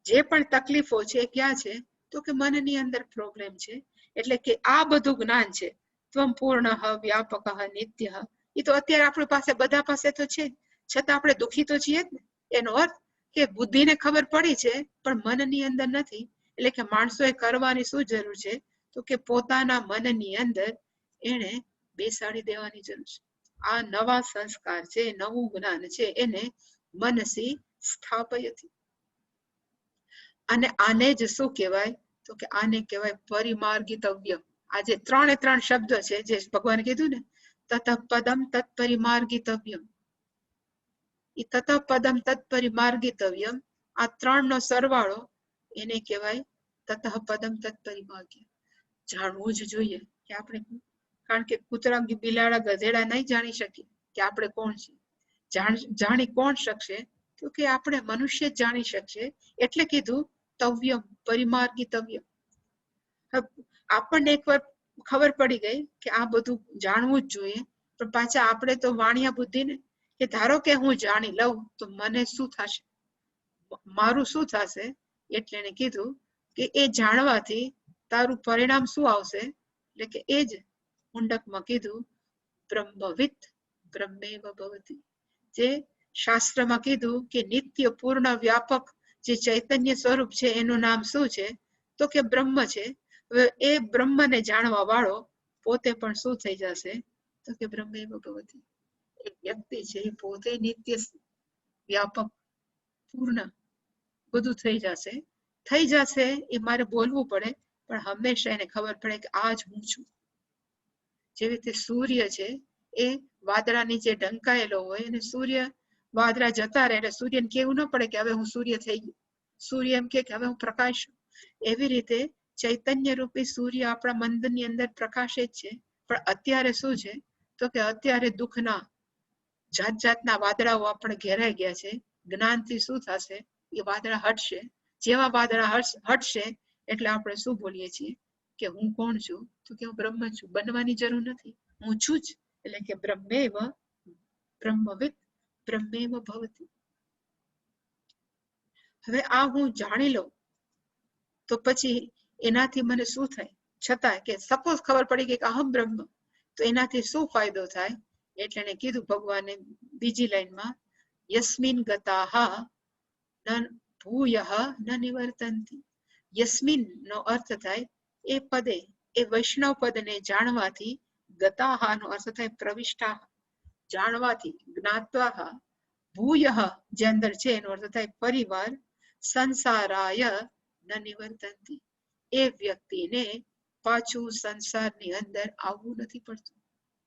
જે પણ તકલીફો છે ક્યાં છે? તો કે મનની અંદર પ્રોબ્લેમ છે. એટલે કે આ બધું જ્ઞાન છે, ત્વમ પૂર્ણ વ્યાપક નિત્ય, એ તો અત્યારે આપણી પાસે બધા પાસે તો છે, છતાં આપણે દુઃખી તો છીએ જ ને. એનો અર્થ કે બુદ્ધિને ખબર પડી છે પણ મનની અંદર નથી. એટલે કે માણસોએ કરવાની શું જરૂર છે? તો કે પોતાના મનની અંદર એને બેસાડી દેવાની જરૂર છે. આ નવા સંસ્કાર છે, નવું જ્ઞાન છે, એને મનસી સ્થાપયતિ. અને આને જ શું કહેવાય? તો કે આને કહેવાય પરિમાર્ગિતવ્ય. આ જે 3 શબ્દો છે જે ભગવાને કીધું ને, તત પદમ તત્પરિમાર્ગિતવ્યમ, એ તત પદમ તત્પરિમાર્ગિતવ્યમ, આ 3 નો સરવાળો એને કહેવાય તત પદમ તત્પરિમાર્ગ્ય. જાણવું જ જોઈએ કે આપણે, કારણ કે કૂતરા બિલાડા ગધેડા નહીં જાણી શકીએ કે આપણે કોણ છીએ. જાણી કોણ શકશે? તો કે આપણે મનુષ્ય જ જાણી શકશે. એટલે કીધું તવ્યમ, પરિમાર્ગિતવ્યમ. આપણને એકવાર ખબર પડી ગઈ કે આ બધું જાણવું જ જોઈએ, પણ પાછા આપણે તો વાણિયા બુદ્ધિ ને, કે ધારો કે હું જાણી લઉં તો મને શું થશે, મારું શું થશે? એટલે એને કીધું કે એ જાણવાથી તારું પરિણામ શું આવશે? એટલે કે એ જ મુંડકમાં કીધું બ્રહ્મવિત બ્રહ્મેવ ભવતિ. જે શાસ્ત્રમાં કીધું કે નિત્ય પૂર્ણ વ્યાપક જે ચૈતન્ય સ્વરૂપ છે એનું નામ શું છે? તો કે બ્રહ્મ છે. હવે એ બ્રહ્મને જાણવા વાળો પોતે પણ શું થઈ જશે? તો કે બ્રહ્મેવ ભવતિ. એક વ્યક્તિ છે એ પોતે નિત્ય વ્યાપક પૂર્ણ બધું થઈ જશે. એ મારે બોલવું પડે, પણ હંમેશા એને ખબર પડે કે આ જ હું છું. જેવી રીતે સૂર્ય છે એ વાદળા નીચે ઢંકાયેલો હોય, અને સૂર્ય વાદળા જતા રહે એટલે સૂર્યને કેવું ન પડે કે હવે હું સૂર્ય થઈ ગયું. સૂર્ય એમ કે હવે હું પ્રકાશ. એવી રીતે ચૈતન્ય રૂપી સૂર્ય આપણા મનની અંદર પ્રકાશે જ છે. પણ અત્યારે શું છે? તો કે અત્યારે દુઃખના જાત જાતના વાદળાઓ આપણે ઘેરાઈ ગયા છે. જ્ઞાનથી શું થશે? એ વાદળા હટશે. જેવા વાદળા હટશે એટલે આપણે શું બોલીએ છીએ કે હું કોણ છું? તો કે હું બ્રહ્મ છું. બનવાની જરૂર નથી, હું છું જ. એટલે કે બ્રહ્મેવ બ્રહ્મવિદ બ્રહ્મેવ ભવતિ. હવે આ હું જાણી લઉં તો પછી એનાથી મને શું થાય? છતાં કે સપોઝ ખબર પડી ગઈ કે અહમ બ્રહ્મ, તો એનાથી શું ફાયદો થાય? એટલે એને કીધું ભગવાને બીજી લાઈનમાં, યસ્મિન ગતાહ ન ભૂયઃ ન નિવર્તન્તિ. યસ્મિન નો અર્થ થાય એ પદે, એ વૈષ્ણવ પદને જાણવાથી, ગતાહ નો અર્થ થાય પ્રવિષ્ટા, જાણવાથી, જ્ઞાત્વા, ભૂયઃ જે અંદર છે એનો અર્થ થાય પરિવાર, સંસારાય ન નિવર્તન્તિ. એ વ્યક્તિને પાછું સંસારની અંદર આવવું નથી પડતું.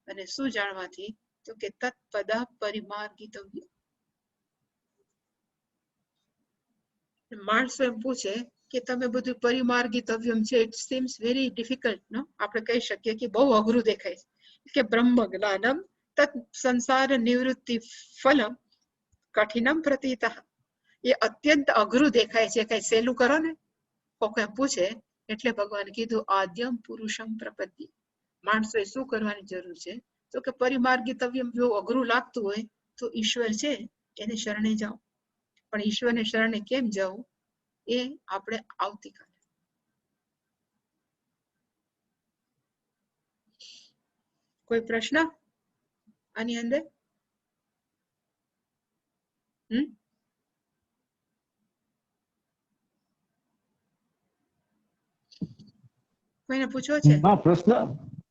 અને શું જાણવાથી? તો કે તત્પદ પરિમાર્ગિતવ્ય. માણસો એમ પૂછે કે તમે બધું પરિમાર્ગિતવ્યમ છે, ઇટ સીમ્સ વેરી ડિફિકલ્ટ, નો? આપણે કહી શકીએ કે બહુ અઘરું દેખાય છે. કે બ્રહ્મ જ્ઞાનમ તત સંસાર નિવૃત્તિ ફલમ કઠિનમ પ્રતીતઃ. એ અત્યંત અઘરું દેખાય છે, કઈ સહેલું કરો ને. કોઈ પૂછે એટલે ભગવાન કીધું આદ્યમ પુરુષમ પ્રપદ્ય. માણસોએ શું કરવાની જરૂર છે? તો કે પરિમાર્ગિતવ્યમ જો અઘરું લાગતું હોય તો ઈશ્વર છે એને શરણે જાઓ. પણ ઈશ્વરને શરણે કેમ જવું એ આપણે આવતીકાલે. કોઈ પ્રશ્ન આની અંદર? કોઈને પૂછવો છે?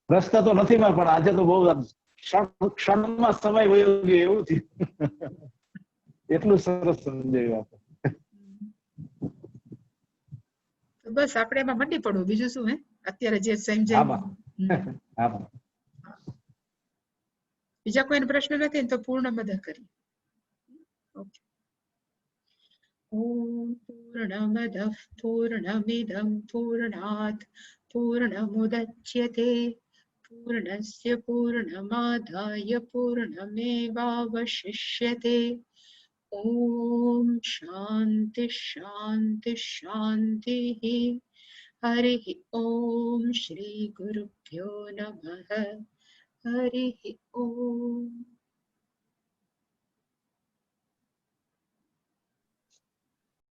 પ્રશ્ન તો નથી, પણ આજે તો બહુ ક્ષણમાં સમય વયો ગયો એવું થયું. એટલું સરસ સમજાયું. બસ આપણે એમાં મંડી પડવું, બીજું શું? હે અત્યારે જે સમજાયું. બીજા કોઈને પ્રશ્ન નથી તો પૂર્ણમદ કરીએ. ઓકે. ઓમ પૂર્ણમદ પૂર્ણમિદં પૂર્ણાત પૂર્ણમુદચ્યતે पूर्णस्य पूर्णमादाय पूर्णमेवावशिष्यते। ओम शांति शांति शांति। हरि ओम श्री गुरुभ्यो नमः। हरि ओम।